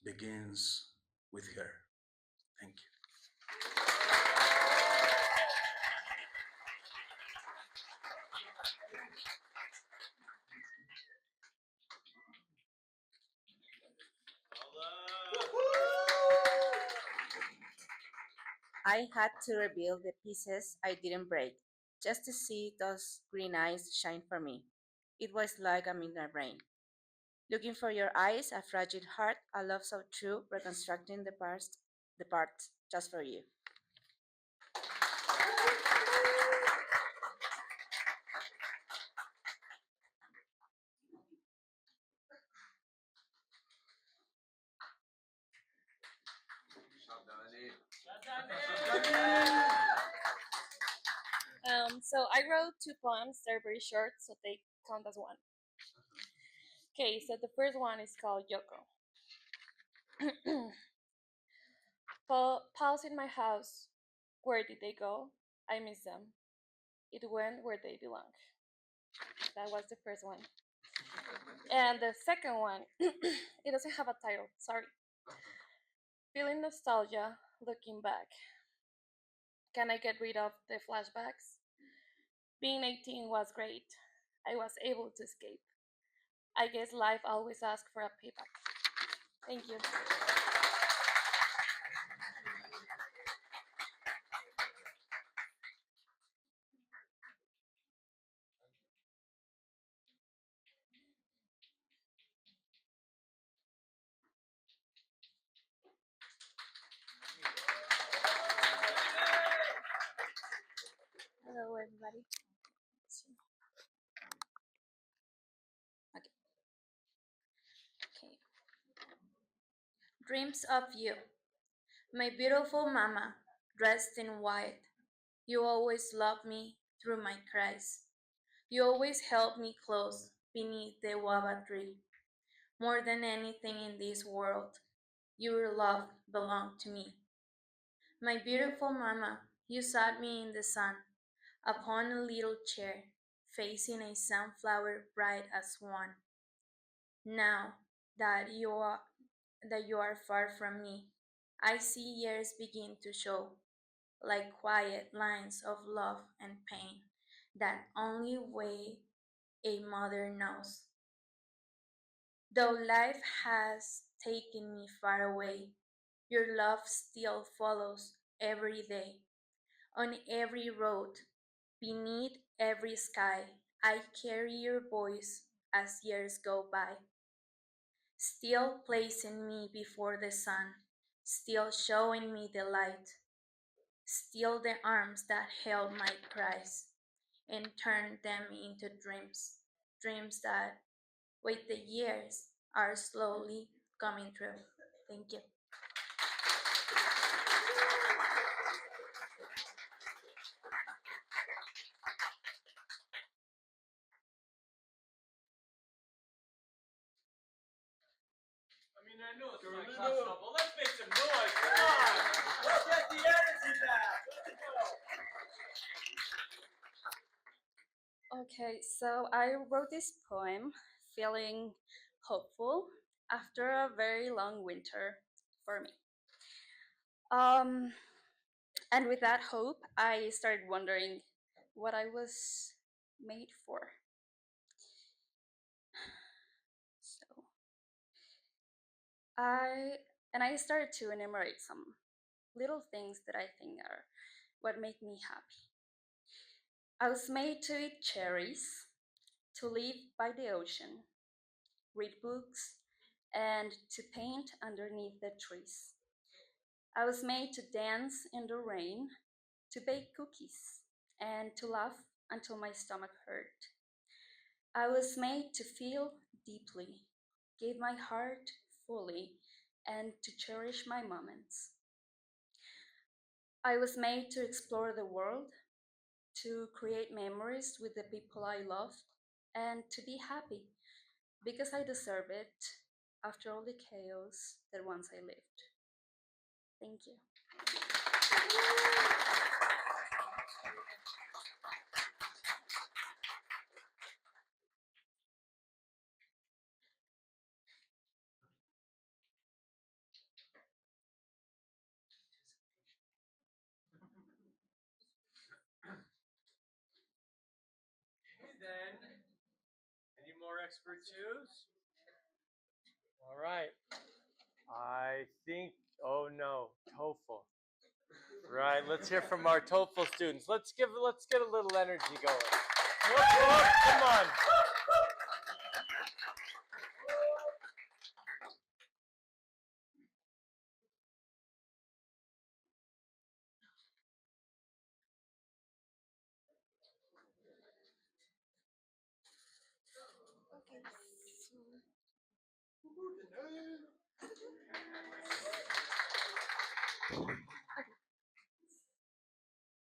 begins with her. Thank you. I had to rebuild the pieces I didn't break, just to see those green eyes shine for me. It was like a midnight rain. Looking for your eyes, a fragile heart, a love so true, reconstructing the parts just for you. So I wrote two poems. They're very short, so they count as one. Okay, so the first one is called Yoko. Pals in my house. Where did they go? I miss them. It went where they belong. That was the first one. And the second one, it doesn't have a title, sorry. Feeling nostalgia, looking back. Can I get rid of the flashbacks? Being 18 was great. I was able to escape. I guess life always asks for a payback. Thank you. Hello, everybody. Okay. Dreams of you, my beautiful mama, dressed in white. You always loved me through my cries. You always held me close beneath the guava tree. More than anything in this world, your love belonged to me. My beautiful mama, you sat me in the sun, upon a little chair, facing a sunflower bright as one. Now that you are far from me, I see years begin to show, like quiet lines of love and pain that only way a mother knows. Though life has taken me far away, your love still follows every day. On every road, beneath every sky, I carry your voice as years go by. Still placing me before the sun, still showing me the light, still the arms that held my cries and turned them into dreams, dreams that, with the years, are slowly coming true. Thank you. I mean, I know it's my customer, but let's make some noise. Come on. Let's get the energy back. Let's go. Okay, so I wrote this poem feeling hopeful after a very long winter for me. And with that hope, I started wondering what I was made for. So I started to enumerate some little things that I think are what make me happy. I was made to eat cherries, to live by the ocean, read books, and to paint underneath the trees. I was made to dance in the rain, to bake cookies, and to laugh until my stomach hurt. I was made to feel deeply, give my heart fully, and to cherish my moments. I was made to explore the world, to create memories with the people I love, and to be happy because I deserve it after all the chaos that once I lived. Thank you. Okay, then. Any more expert twos? All right. I think, oh no, TOEFL. Right, let's hear from our TOEFL students. Let's get a little energy going. Whoop, whoop, come on.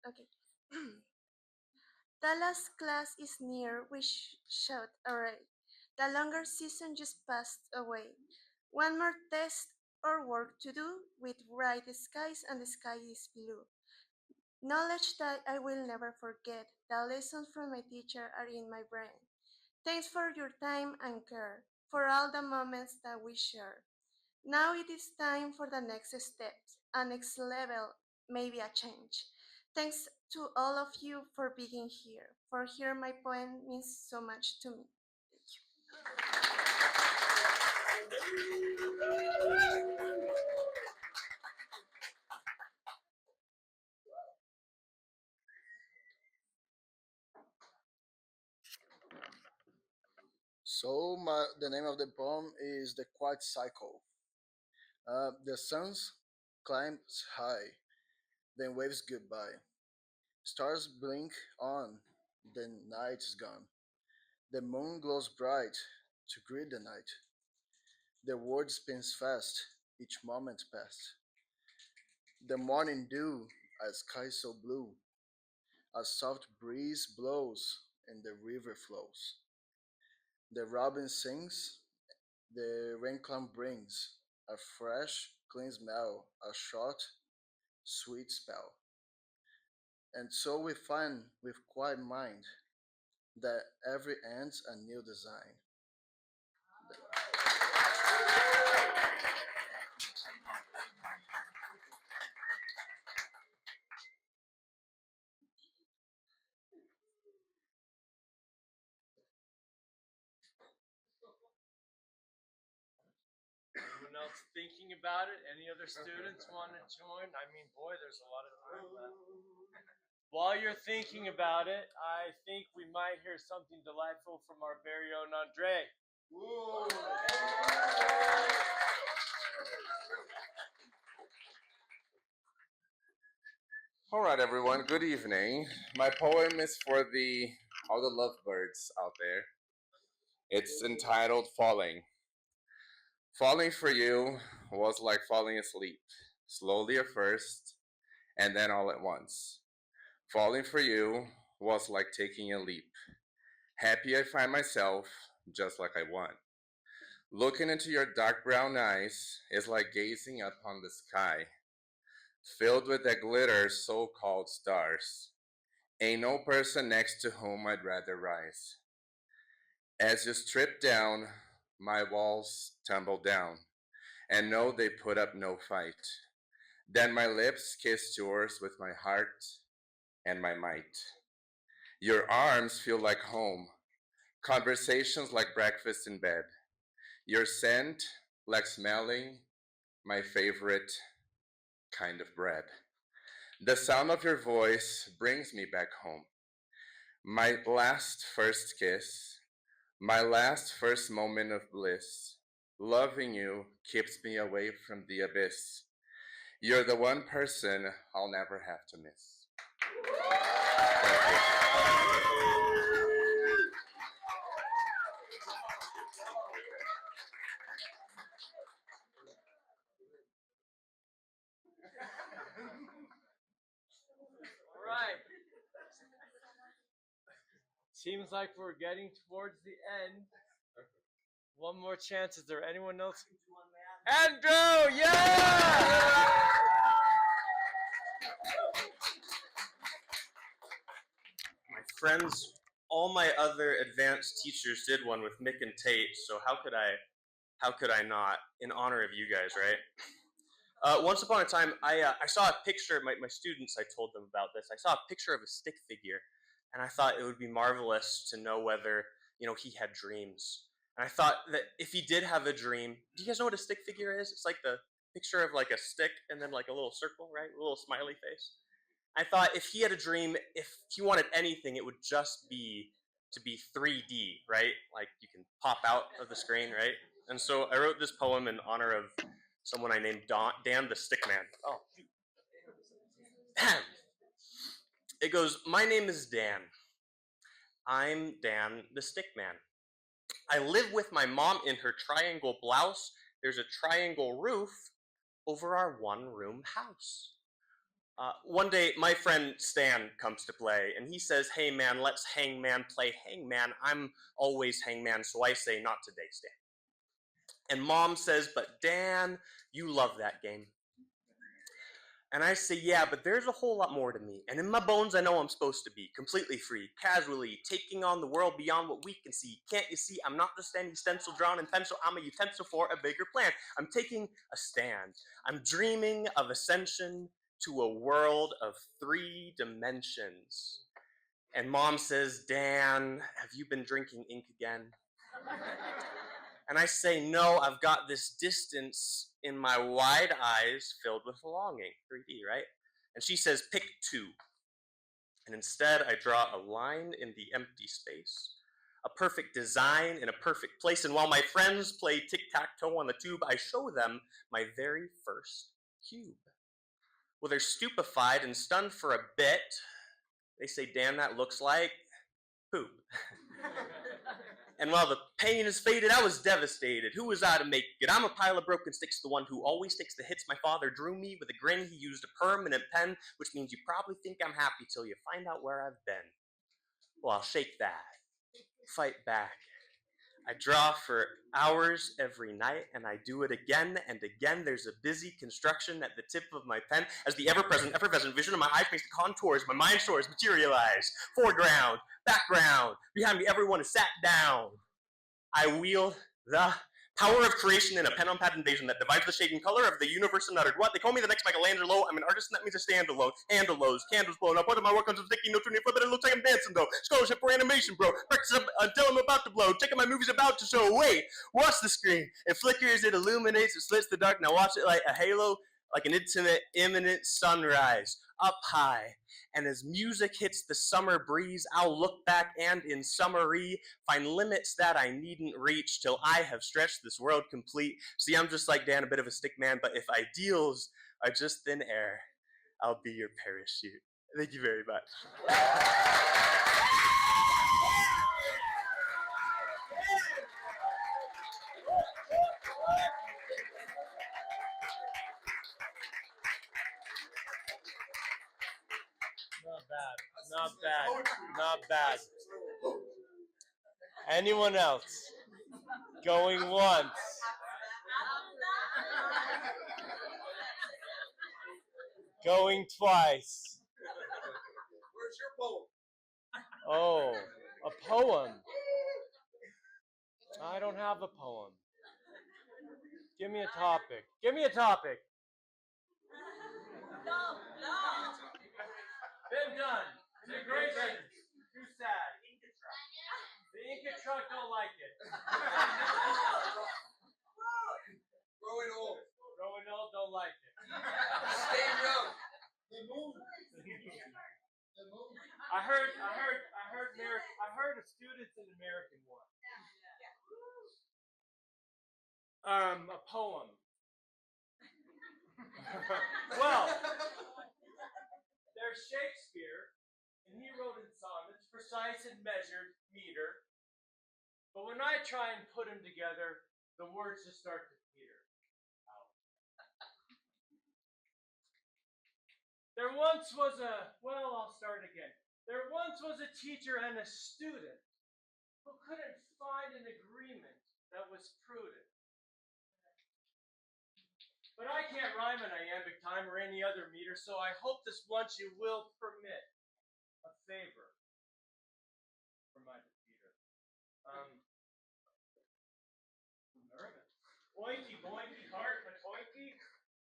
Okay. The last class is near, we shout array. The longer season just passed away. One more test or work to do with bright skies and the sky is blue. Knowledge that I will never forget. The lessons from my teacher are in my brain. Thanks for your time and care, for all the moments that we share. Now it is time for the next step, a next level, maybe a change. Thanks to all of you for being here. For here, my poem means so much to me. So the name of the poem is The Quiet Cycle. The sun climbs high, then waves goodbye. Stars blink on, then night is gone. The moon glows bright to greet the night. The world spins fast, each moment past. The morning dew, a sky so blue. A soft breeze blows and the river flows. The robin sings, the rain cloud brings a fresh, clean smell, a short, sweet spell. And so we find with quiet mind that every ends a new design. Anyone else thinking about it? Any other students want to join? I mean, boy, there's a lot of time left. While you're thinking about it, I think we might hear something delightful from our very own Andre. All right, everyone. Good evening. My poem is for all the lovebirds out there. It's entitled "Falling." Falling for you was like falling asleep, slowly at first, and then all at once. Falling for you was like taking a leap. Happy I find myself just like I want. Looking into your dark brown eyes is like gazing upon the sky, filled with that glitter so-called stars. Ain't no person next to whom I'd rather rise. As you strip down, my walls tumble down, and no, they put up no fight. Then my lips kissed yours with my heart and my might. Your arms feel like home, conversations like breakfast in bed. Your scent like smelling my favorite kind of bread. The sound of your voice brings me back home. My last first kiss My last first moment of bliss. Loving you keeps me away from the abyss. You're the one person I'll never have to miss. All right. Seems like we're getting towards the end. One more chance. Is there anyone else? Andrew, yeah! My friends, all my other advanced teachers did one with Mick and Tate, so how could I not, in honor of you guys, right? Once upon a time, I saw a picture, my students, I told them about this, I saw a picture of a stick figure, and I thought it would be marvelous to know whether, he had dreams. And I thought that if he did have a dream, do you guys know what a stick figure is? It's like the picture of like a stick and then like a little circle, right? A little smiley face. I thought if he had a dream, if he wanted anything, it would just be to be 3D, right? Like you can pop out of the screen, right? And so I wrote this poem in honor of someone I named Dan the Stickman. Oh, it goes, my name is Dan. I'm Dan the Stickman. I live with my mom in her triangle blouse. There's a triangle roof over our one-room house. One day, my friend Stan comes to play, and he says, hey man, let's hangman play hangman. I'm always hangman, so I say, not today, Stan. And mom says, but Dan, you love that game. And I say, yeah, but there's a whole lot more to me. And in my bones, I know I'm supposed to be completely free, casually, taking on the world beyond what we can see. Can't you see, I'm not just any stencil drawn in pencil, I'm a utensil for a bigger plan. I'm taking a stand. I'm dreaming of ascension to a world of 3 dimensions. And mom says, Dan, have you been drinking ink again? And I say, no, I've got this distance in my wide eyes filled with longing. 3D, right? And she says, pick 2. And instead, I draw a line in the empty space, a perfect design in a perfect place. And while my friends play tic-tac-toe on the tube, I show them my very first cube. Well, they're stupefied and stunned for a bit. They say, Dan, that looks like poop. And while the pain has faded, I was devastated. Who was I to make it? I'm a pile of broken sticks, the one who always takes the hits. My father drew me with a grin. He used a permanent pen, which means you probably think I'm happy till you find out where I've been. Well, I'll shake that. Fight back. I draw for hours every night, and I do it again and again. There's a busy construction at the tip of my pen as the ever-present, effervescent vision of my eyes makes the contours, my mind soars, materialize. Foreground, background, behind me everyone is sat down. I wield the power of creation in a pen-on-pad invasion that divides the shade and color of the universe and uttered. What? They call me the next Michelangelo. I'm an artist, and that means I stand alone. Handle-lows, candles blown up. What of my work on some sticky notes when you flip it? It looks like I'm dancing, though. Scholarship for animation, bro. Practice up until I'm about to blow. Checking my movie's about to show. Wait, watch the screen. It flickers, it illuminates, it slits the dark. Now watch it like a halo, like an intimate, imminent sunrise. Up high. And as music hits the summer breeze, I'll look back and in summary find limits that I needn't reach till I have stretched this world complete. See, I'm just like Dan, a bit of a stick man, but if ideals are just thin air, I'll be your parachute. Thank you very much. Not bad. Not bad. Anyone else? Going once. Going twice. Where's your poem? Oh, a poem. I don't have a poem. Give me a topic. Give me a topic. Been done. Immigration. Too sad. The Inca truck don't like it. Growing old. Growing old don't like it. Staying young. The moon. I heard a student's an American one. A poem. Well, there's Shakespeare, and he wrote in sonnets, precise and measured meter. But when I try and put them together, the words just start to peter out. There once was I'll start again. There once was a teacher and a student who couldn't find an agreement that was prudent. But I can't rhyme in iambic time or any other meter, so I hope this once you will permit a favor for my defeater. I'm nervous. Oinky boinky, heart and oinky,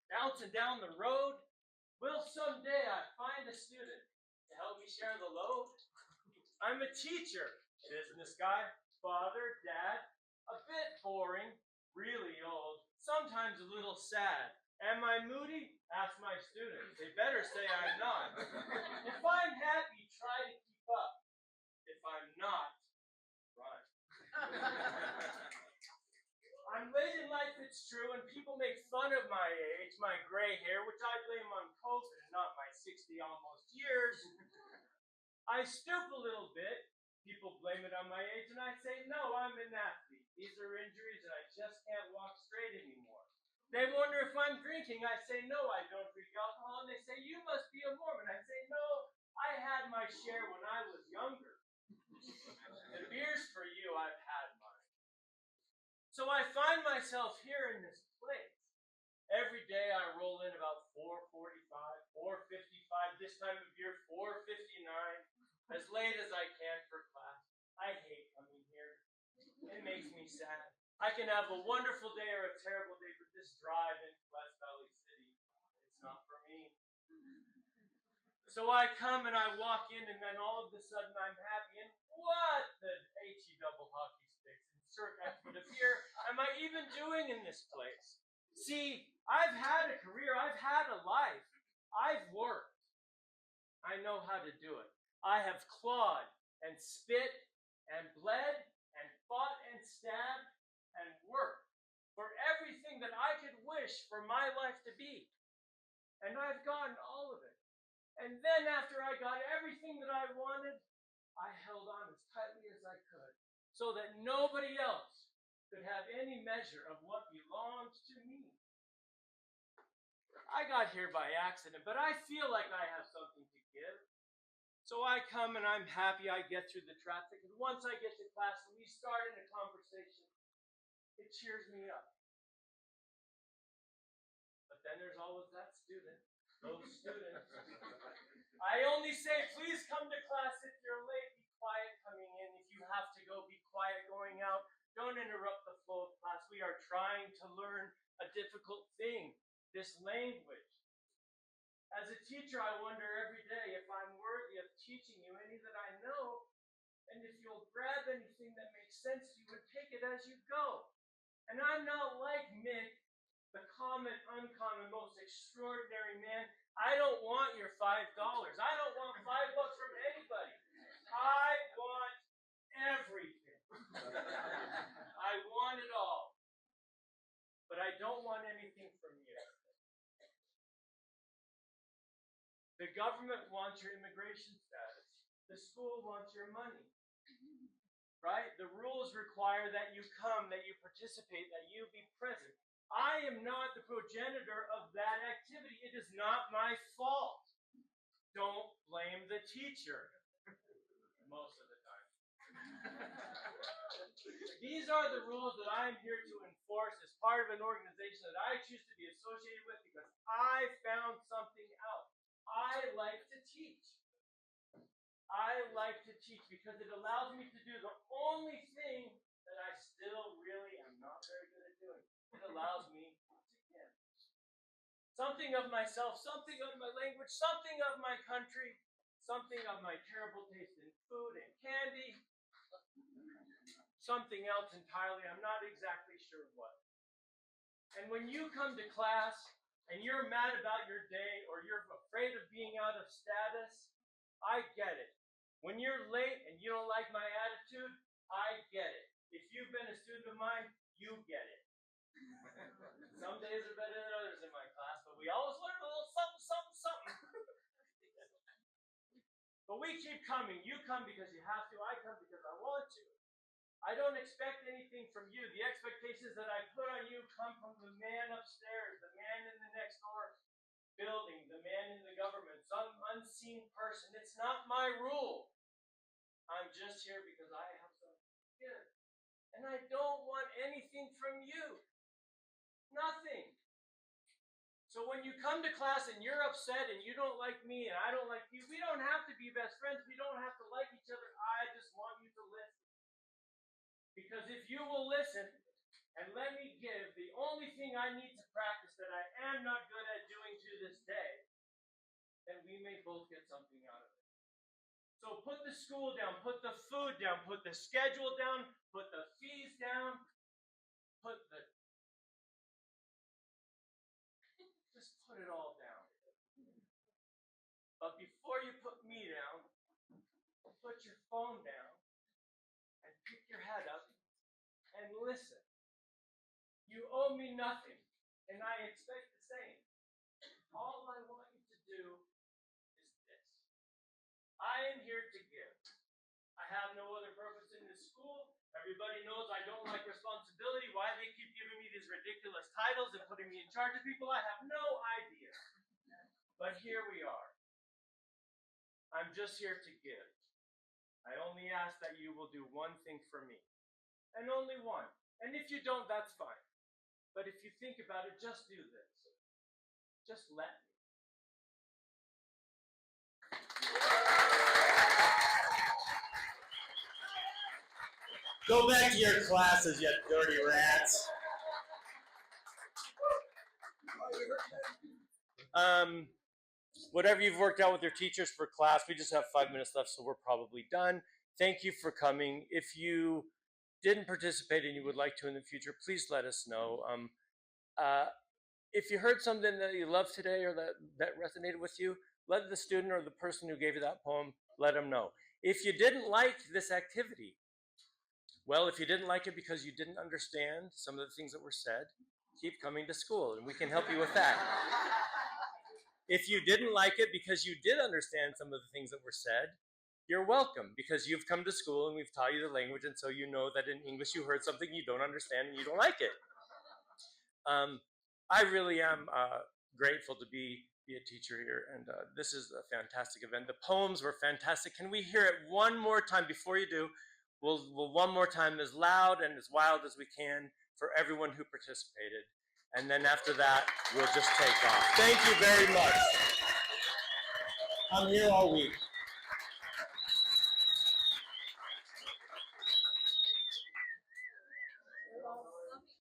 bouncing down the road. Will someday I find a student to help me share the load? I'm a teacher, business guy, father, dad, a bit boring, really old, sometimes a little sad. Am I moody? Ask my students. They better say I'm not. If I'm happy, try to keep up. If I'm not, run. I'm late in life, it's true, and people make fun of my age, my gray hair, which I blame on COVID and not my 60 almost years. I stoop a little bit. People blame it on my age, and I say, no, I'm an athlete. These are injuries, and I just can't walk straight anymore. They wonder if I'm drinking. I say, no, I don't drink alcohol. And they say, you must be a Mormon. I say, no, I had my share when I was younger. The beers for you, I've had mine. So I find myself here in this place. Every day I roll in about 4:45, 4:55, this time of year 4:59, as late as I can for class. I hate coming here. It makes me sad. I can have a wonderful day or a terrible day, but this drive into West Valley City, it's not for me. So I come and I walk in, and then all of a sudden I'm happy. And what the HE double hockey sticks, insert expletive here, am I even doing in this place? See, I've had a career, I've had a life, I've worked. I know how to do it. I have clawed and spit and bled and fought and stabbed and worked for everything that I could wish for my life to be. And I've gotten all of it. And then after I got everything that I wanted, I held on as tightly as I could so that nobody else could have any measure of what belonged to me. I got here by accident, but I feel like I have something to give. So I come and I'm happy I get through the traffic. And once I get to class and we start in a conversation, it cheers me up. But then there's always that student, those students. I only say, please come to class if you're late. Be quiet coming in. If you have to go, be quiet going out. Don't interrupt the flow of class. We are trying to learn a difficult thing, this language. As a teacher, I wonder every day if I'm worthy of teaching you any that I know, and if you'll grab anything that makes sense to you and take it as you go. And I'm not like Mick, the common, uncommon, most extraordinary man. I don't want your $5. I don't want $5 from anybody. I want everything. I want it all. But I don't want anything from you. The government wants your immigration status. The school wants your money. Right? The rules require that you come, that you participate, that you be present. I am not the progenitor of that activity. It is not my fault. Don't blame the teacher. Most of the time. These are the rules that I'm here to enforce as part of an organization that I choose to be associated with because I found something out. I like to teach. I like to teach because it allows me to do the only thing that I still really am not very good at doing. It allows me to give. Something of myself, something of my language, something of my country, something of my terrible taste in food and candy, something else entirely, I'm not exactly sure what. And when you come to class and you're mad about your day or you're afraid of being out of status, I get it. When you're late and you don't like my attitude, I get it. If you've been a student of mine, you get it. Some days are better than others in my class, but we always learn a little something, something, something. But we keep coming. You come because you have to. I come because I want to. I don't expect anything from you. The expectations that I put on you come from the man upstairs, the man in the next door building, the man in the government, some unseen person. It's not my rule. I'm just here because I have something to give. And I don't want anything from you. Nothing. So when you come to class and you're upset and you don't like me and I don't like you, we don't have to be best friends. We don't have to like each other. I just want you to listen. Because if you will listen and let me give the only thing I need to practice that I am not good at doing to this day, then we may both get something out of it. So put the school down, put the food down, put the schedule down, put the fees down, just put it all down. But before you put me down, put your phone down and pick your head up and listen. You owe me nothing, and I expect the same. All I want you to do is this. I am here to give. I have no other purpose in this school. Everybody knows I don't like responsibility. Why they keep giving me these ridiculous titles and putting me in charge of people, I have no idea. But here we are. I'm just here to give. I only ask that you will do one thing for me. And only one. And if you don't, that's fine. But if you think about it, just do this. Just let me. Go back to your classes, you dirty rats. Whatever you've worked out with your teachers for class, we just have 5 minutes left, so we're probably done. Thank you for coming. If you didn't participate and you would like to in the future, please let us know. If you heard something that you loved today or that resonated with you, let the student or the person who gave you that poem, let them know. If you didn't like this activity, well, if you didn't like it because you didn't understand some of the things that were said, keep coming to school and we can help you with that. If you didn't like it because you did understand some of the things that were said, you're welcome because you've come to school and we've taught you the language, and so you know that in English you heard something you don't understand and you don't like it. I really am grateful to be a teacher here, and this is a fantastic event. The poems were fantastic. Can we hear it one more time? Before you do, we'll one more time as loud and as wild as we can for everyone who participated. And then after that, we'll just take off. Thank you very much. I'm here all week.